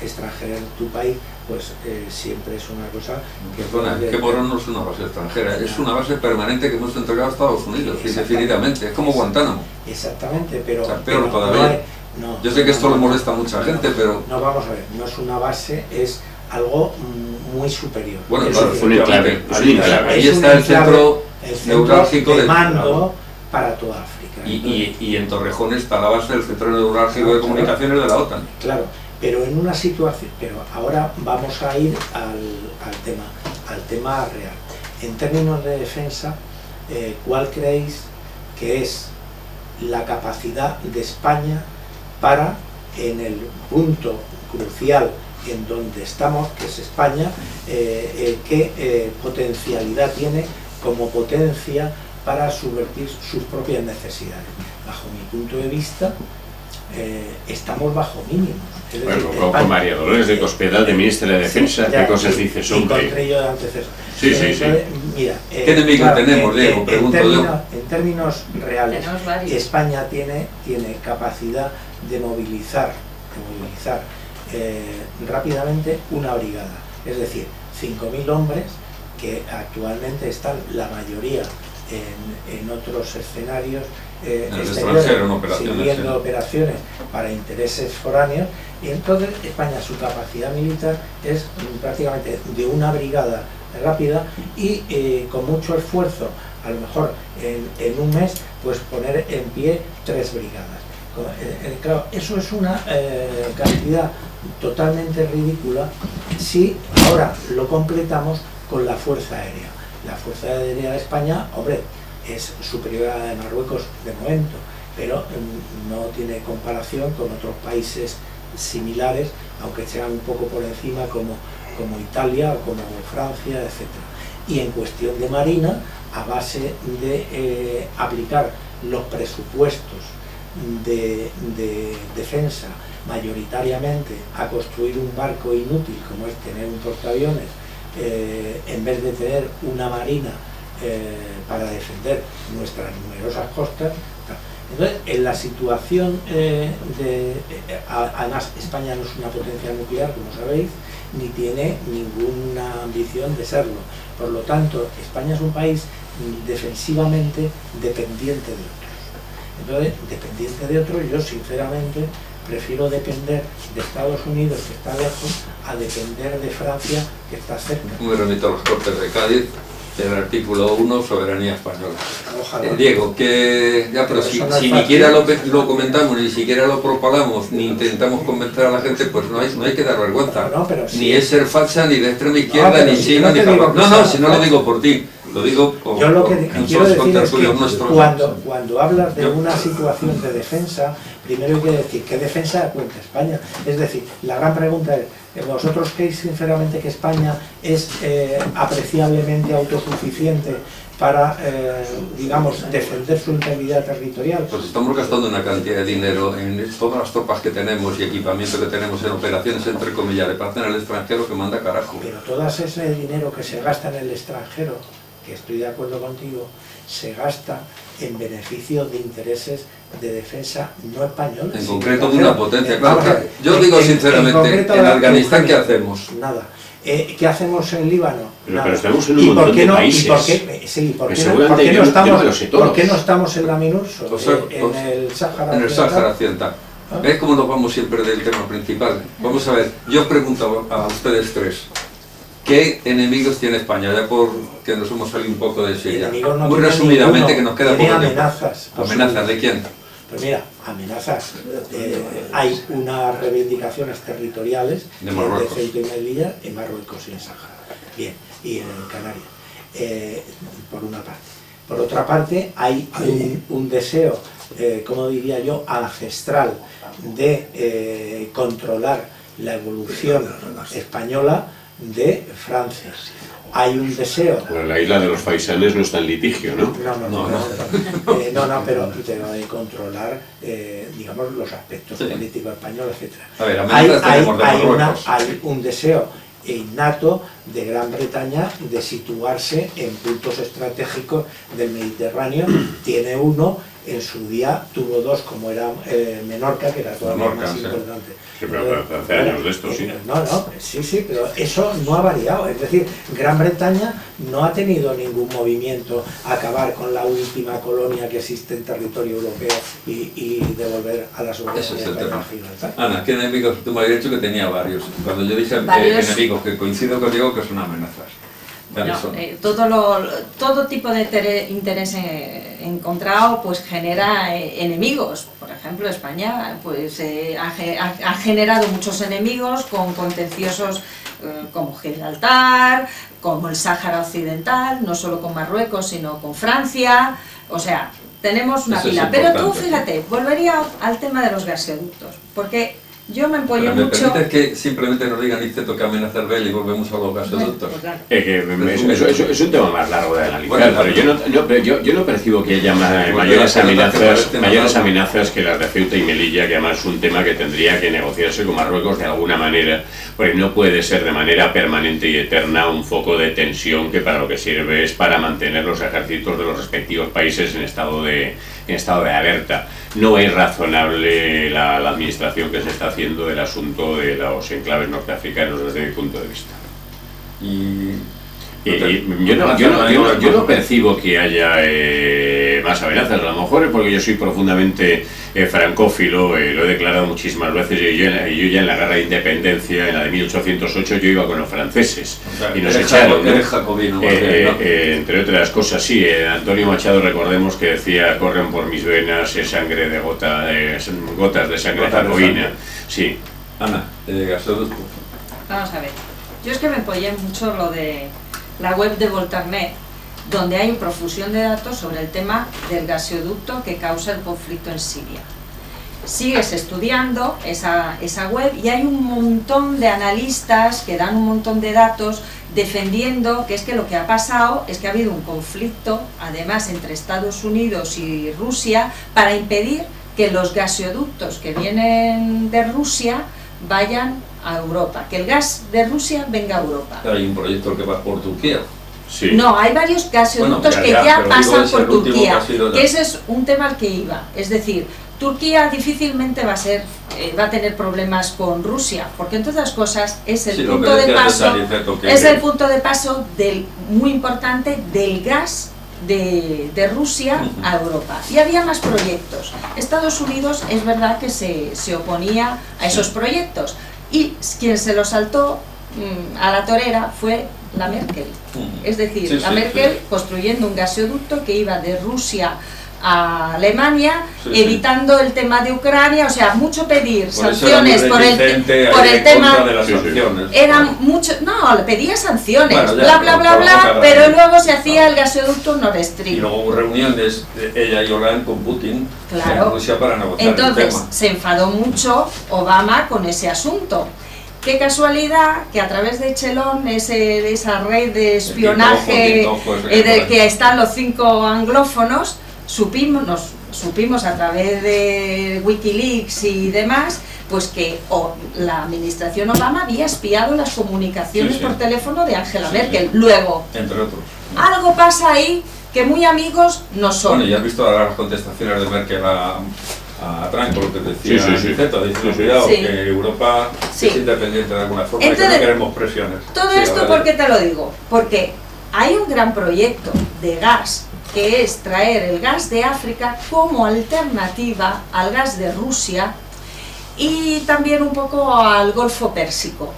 extranjeras en tu país, pues siempre es una cosa que... Perdona, que Morón no es una base extranjera, es una base permanente que hemos entregado a Estados Unidos, indefinidamente, es como Guantánamo. Exactamente, pero... O sea, peor todavía. Yo sé que esto le molesta a mucha gente, pero... No, vamos a ver, no es una base, es algo muy superior. Bueno, claro, es un enclave. Ahí está el centro neurálgico de mando para toda África. Y en Torrejón está la base del Centro Neurálgico de Comunicaciones de la OTAN. Claro, pero en una situación... Pero ahora vamos a ir al tema real. En términos de defensa, ¿cuál creéis que es la capacidad de España para, en el punto crucial en donde estamos, que es España, qué potencialidad tiene como potencia para subvertir sus propias necesidades? Bajo mi punto de vista, estamos bajo mínimos. Bueno, con María Dolores de Cospedal, de ministra de Defensa, ¿qué cosas dices, hombre? Encontré yo de antecesor. Sí, sí, sí. Mira, ¿qué enemigo tenemos, Diego? Pregunto yo. En términos reales, España tiene capacidad de movilizar rápidamente una brigada, es decir, 5.000 hombres que actualmente están la mayoría en otros escenarios exteriores, sirviendo operaciones para intereses foráneos, y entonces España, su capacidad militar es prácticamente de una brigada rápida y con mucho esfuerzo, a lo mejor en un mes, pues poner en pie 3 brigadas. Claro, eso es una cantidad totalmente ridícula si ahora lo completamos con la Fuerza Aérea. La Fuerza Aérea de España, hombre, es superior a la de Marruecos de momento, pero no tiene comparación con otros países similares, aunque sean un poco por encima, como Italia o como Francia, etc. Y en cuestión de marina, a base de aplicar los presupuestos de defensa mayoritariamente a construir un barco inútil como es tener un portaaviones, en vez de tener una marina para defender nuestras numerosas costas. Entonces, en la situación además España no es una potencia nuclear, como sabéis, ni tiene ninguna ambición de serlo. Por lo tanto, España es un país defensivamente dependiente de otros. Entonces, dependiente de otros, yo sinceramente prefiero depender de Estados Unidos, que está lejos, a depender de Francia, que está cerca. Me remito a los Cortes de Cádiz, el artículo 1, soberanía española. Ojalá. Diego, que ya, pero si ni siquiera lo comentamos, ni siquiera lo propagamos, ni intentamos convencer a la gente, pues no hay que dar vergüenza. No, pero sí. Ni es ser falsa, ni de extrema izquierda, ni chino, ni favor. No, si no lo digo por ti. Lo digo por, yo lo que quiero decir es que nuestros... cuando hablas de una situación de defensa, primero hay que decir qué defensa cuenta España. Es decir, la gran pregunta es, ¿vosotros creéis sinceramente que España es apreciablemente autosuficiente para, digamos, defender su integridad territorial? Pues estamos gastando una cantidad de dinero en todas las tropas que tenemos y equipamiento que tenemos en operaciones, entre comillas, de paz en el extranjero, que manda carajo. Pero todo ese dinero que se gasta en el extranjero, que estoy de acuerdo contigo, se gasta en beneficio de intereses de defensa no españoles. En concreto de una potencia, claro. Yo digo sinceramente, en Afganistán, ¿qué hacemos? Nada. ¿Qué hacemos en Líbano? Pero estamos en un montón de países. ¿Por qué no estamos en la MINURSO? En el Sáhara. En el Sáhara Occidental. ¿Ves cómo nos vamos siempre del tema principal? Vamos a ver, yo pregunto a ustedes tres, ¿qué enemigos tiene España? Ya porque nos hemos salido un poco de Siria. Muy resumidamente, que nos queda poco tiempo. ¿Amenazas de quién? Pues mira, amenazas. Hay unas reivindicaciones territoriales de Marruecos, de Ceuta y Melilla, en Marruecos y en Sáhara. Bien, y en Canarias, por una parte. Por otra parte, hay un deseo, como diría yo, ancestral de controlar la evolución española de Francia. Hay un deseo... Bueno, la isla de los Faisanes no está en litigio, ¿no? No, pero de controlar, digamos, los aspectos políticos españoles, etc. A ver, hay un deseo innato de Gran Bretaña de situarse en puntos estratégicos del Mediterráneo. Tiene uno, en su día tuvo dos, como era Menorca, que era todavía más importante. Sí, pero hace años de esto, sí. Sí, pero eso no ha variado. Es decir, Gran Bretaña no ha tenido ningún movimiento a acabar con la última colonia que existe en territorio europeo y devolver a la soberanía española. Ana, ¿qué enemigos? Tú me habías dicho que tenía varios. Cuando yo dije enemigos, que coincido contigo que son amenazas. todo tipo de interés encontrado pues genera enemigos. Por ejemplo, España pues ha generado muchos enemigos con contenciosos como Gibraltar, como el Sáhara Occidental, no solo con Marruecos sino con Francia, o sea, tenemos una pila. Pero tú fíjate, volvería al tema de los gasoductos, porque yo me empollé mucho... ¿Me permites que simplemente nos digan Niceto que amenaza el BEL y volvemos a los gasoductos? Pues claro. Es un tema más largo de analizar, bueno, pero yo no percibo que haya mayores amenazas que las de Ceuta y Melilla, que además es un tema que tendría que negociarse con Marruecos de alguna manera, porque no puede ser de manera permanente y eterna un foco de tensión que para lo que sirve es para mantener los ejércitos de los respectivos países en estado de alerta. No es razonable la administración que se está haciendo del asunto de los enclaves norteafricanos desde mi punto de vista. Yo no percibo que haya más amenazas. A lo mejor es porque yo soy profundamente francófilo, lo he declarado muchísimas veces, y yo ya en la guerra de independencia, en la de 1808, yo iba con los franceses, o sea, y nos echaron, ¿no? Jacobino, entre otras cosas, sí. Antonio Machado, recordemos que decía: corren por mis venas sangre de gotas de sangre jacobina. Sí. Ana, gasoducto. Vamos a ver, yo es que me apoyé mucho lo de la web de Volternet, donde hay profusión de datos sobre el tema del gasoducto que causa el conflicto en Siria. Sigues estudiando esa web y hay un montón de analistas que dan un montón de datos defendiendo que es que lo que ha pasado es que ha habido un conflicto, además entre Estados Unidos y Rusia, para impedir que los gasoductos que vienen de Rusia vayan a Europa, que el gas de Rusia venga a Europa. Hay un proyecto que va por Turquía. Sí. No, hay varios gasoductos que ya pasan por Turquía, que ese es un tema al que iba. Es decir, Turquía difícilmente va a tener problemas con Rusia, porque entre otras cosas es el punto de paso, muy importante del gas de Rusia a Europa. Y había más proyectos. Estados Unidos es verdad que se oponía a esos proyectos, y quien se lo saltó a la torera fue la Merkel. Es decir, la Merkel construyendo un gasoducto que iba de Rusia a Alemania, evitando el tema de Ucrania, o sea, mucho pedir sanciones por el tema de las sanciones. Eran mucho, no, le pedía sanciones, bueno, bla bla bla bla, pero luego se hacía el gasoducto Nord Stream. Y luego hubo reuniones de ella y Hollande con Putin en Rusia para negociar el tema. Entonces se enfadó mucho Obama con ese asunto. Qué casualidad que a través de Chelón, esa red de espionaje del que están los 5 anglófonos, supimos a través de Wikileaks y demás, pues que la administración Obama había espiado las comunicaciones por teléfono de Angela Merkel. Luego, entre otros, algo pasa ahí que muy amigos no son. Bueno, ya has visto las contestaciones de Merkel a Trump, lo que decía Niceto, cuidado, que Europa es independiente de alguna forma. Entonces, y que no queremos presiones. Todo esto, ¿por qué te lo digo? Porque hay un gran proyecto de gas, que es traer el gas de África como alternativa al gas de Rusia y también un poco al Golfo Pérsico.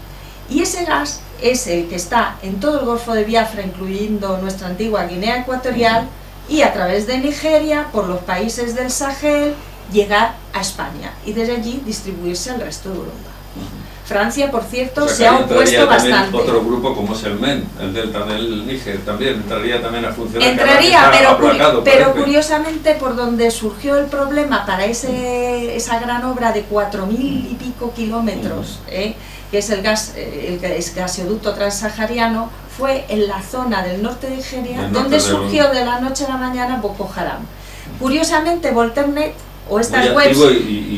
Y ese gas es el que está en todo el Golfo de Biafra, incluyendo nuestra antigua Guinea Ecuatorial, y a través de Nigeria, por los países del Sahel, llegar a España y desde allí distribuirse al resto de Europa. Francia, por cierto, se ha opuesto bastante. Otro grupo como es el MEN, el Delta del Níger, también entraría también a funcionar. Entraría, pero curiosamente por donde surgió el problema para esa gran obra de 4.000 y pico kilómetros, que es el gasoducto transsahariano, fue en la zona del norte de Nigeria, donde surgió de la noche a la mañana Boko Haram. Curiosamente, Volternet o estas webs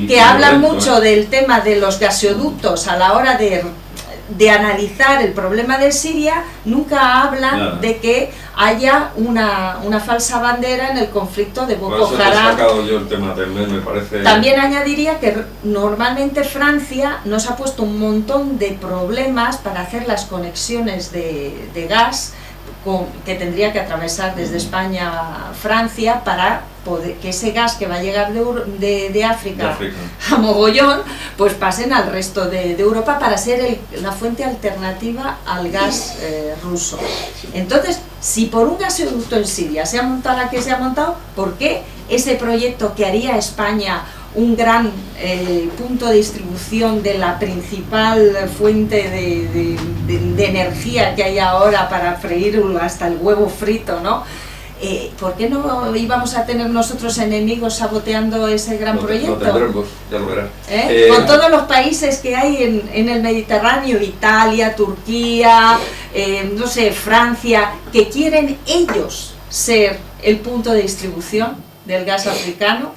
que hablan mucho del tema de los gasoductos a la hora de analizar el problema de Siria, nunca hablan de que haya una falsa bandera en el conflicto de Boko Haram. Yo el tema también, me parece... También añadiría que normalmente Francia nos ha puesto un montón de problemas para hacer las conexiones de gas que tendría que atravesar desde España a Francia para poder, que ese gas que va a llegar de África a mogollón, pues pasen al resto de Europa para ser la fuente alternativa al gas ruso. Entonces, si por un gasoducto en Siria se ha montado la que se ha montado, ¿por qué ese proyecto que haría España un gran punto de distribución de la principal fuente de energía que hay ahora para freír hasta el huevo frito, ¿no? ¿Por qué no íbamos a tener nosotros enemigos saboteando ese gran proyecto? Lo tendremos, ya lo verás. Con todos los países que hay en el Mediterráneo, Italia, Turquía, no sé, Francia, que quieren ellos ser el punto de distribución del gas africano.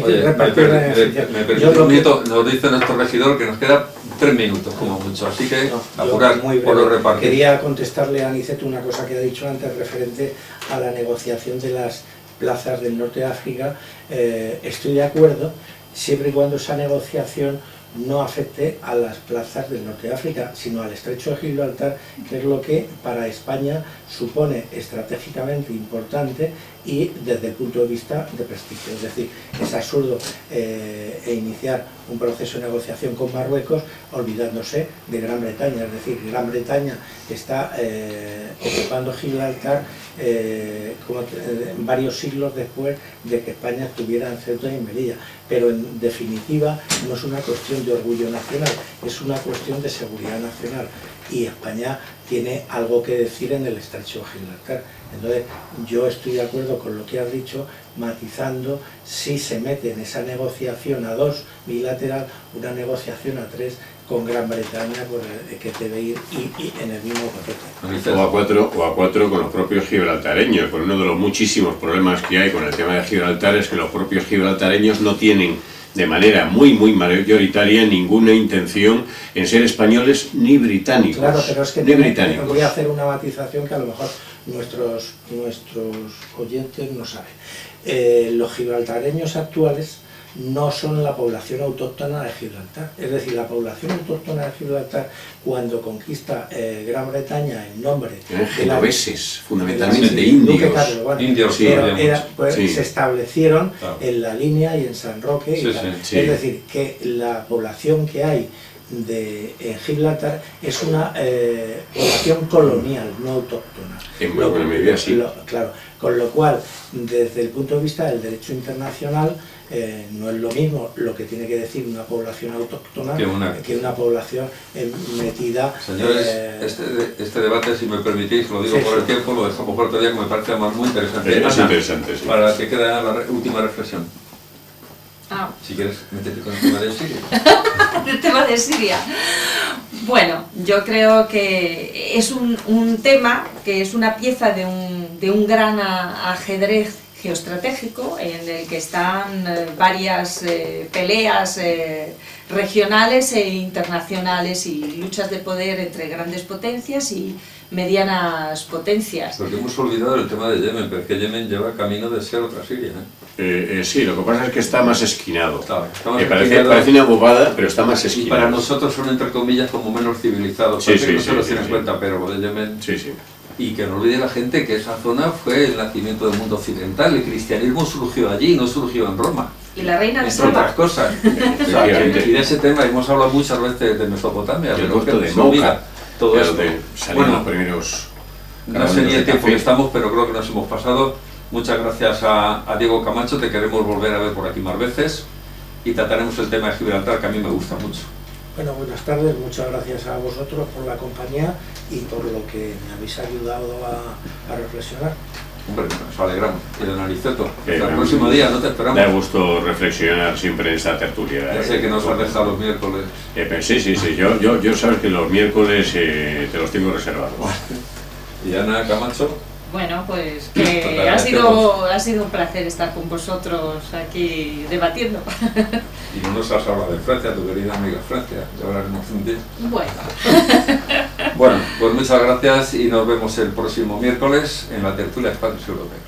Oye, me permite un minuto, nos dice nuestro regidor que nos queda 3 minutos como mucho, así que apurar por los repartos. Quería contestarle a Aniceto una cosa que ha dicho antes referente a la negociación de las plazas del norte de África. Estoy de acuerdo siempre y cuando esa negociación no afecte a las plazas del norte de África, sino al estrecho de Gibraltar, que es lo que para España supone estratégicamente importante y desde el punto de vista de prestigio. Es decir, es absurdo iniciar un proceso de negociación con Marruecos olvidándose de Gran Bretaña. Es decir, Gran Bretaña está ocupando Gibraltar varios siglos después de que España estuviera en Ceuta y en Melilla. Pero en definitiva no es una cuestión de orgullo nacional, es una cuestión de seguridad nacional. Y España tiene algo que decir en el estrecho de Gibraltar. Entonces, yo estoy de acuerdo con lo que has dicho, matizando si se mete en esa negociación a 2 bilateral, una negociación a 3 con Gran Bretaña, que debe ir y en el mismo paquete. O a 4 con los propios gibraltareños, porque uno de los muchísimos problemas que hay con el tema de Gibraltar es que los propios gibraltareños no tienen de manera muy mayoritaria ninguna intención en ser españoles ni británicos. Claro, pero es que voy a hacer una matización que a lo mejor nuestros oyentes no saben. Los gibraltareños actuales no son la población autóctona de Gibraltar. Es decir, la población autóctona de Gibraltar, cuando conquista Gran Bretaña en nombre de genoveses, fundamentalmente indios. Se establecieron en La Línea y en San Roque. Es decir, que la población que hay en Gibraltar es una población colonial, no autóctona. En buena medida, sí. Claro, con lo cual, desde el punto de vista del derecho internacional, no es lo mismo lo que tiene que decir una población autóctona que una población metida. Señores, este debate, si me permitís, lo digo por el tiempo, lo dejamos por otro día, que me parece además muy interesante. Es interesante, sí. Para que quede la última reflexión. Si quieres, métete con el tema de Siria. El tema de Siria. Bueno, yo creo que es un tema que es una pieza de un gran ajedrez geoestratégico en el que están varias peleas regionales e internacionales y luchas de poder entre grandes potencias y medianas potencias. Porque hemos olvidado el tema de Yemen, pero es que Yemen lleva camino de ser otra Siria, sí, lo que pasa es que está más esquinado. Parece una bobada, pero está más esquinado. Y para nosotros son, entre comillas, como menos civilizados. Parece que no se los tiene en cuenta, pero lo de Yemen... Y que no olvide la gente que esa zona fue el nacimiento del mundo occidental. El cristianismo surgió allí, no surgió en Roma. Y la reina de Entre otras cosas. Y de ese tema hemos hablado muchas veces de Mesopotamia, pero que de Moca. Todo esto. Bueno, los primeros... No sé ni el tiempo que estamos, pero creo que nos hemos pasado. Muchas gracias a Diego Camacho, te queremos volver a ver por aquí más veces. Y trataremos el tema de Gibraltar, que a mí me gusta mucho. Bueno, buenas tardes, muchas gracias a vosotros por la compañía y por lo que me habéis ayudado a reflexionar. Hombre, nos alegramos. Y don Aniceto, el próximo día, no te esperamos. Me da gusto reflexionar siempre en esta tertulia. Ya sé que nos has dejado los miércoles. Sí, yo sabes que los miércoles te los tengo reservados. Y Ana Camacho. Bueno, pues que ha sido un placer estar con vosotros aquí debatiendo. Y no nos has hablado de Francia, tu querida amiga Francia, ya hablaremos un día. Bueno. Bueno, pues muchas gracias y nos vemos el próximo miércoles en la tertulia de Espacios Europeos.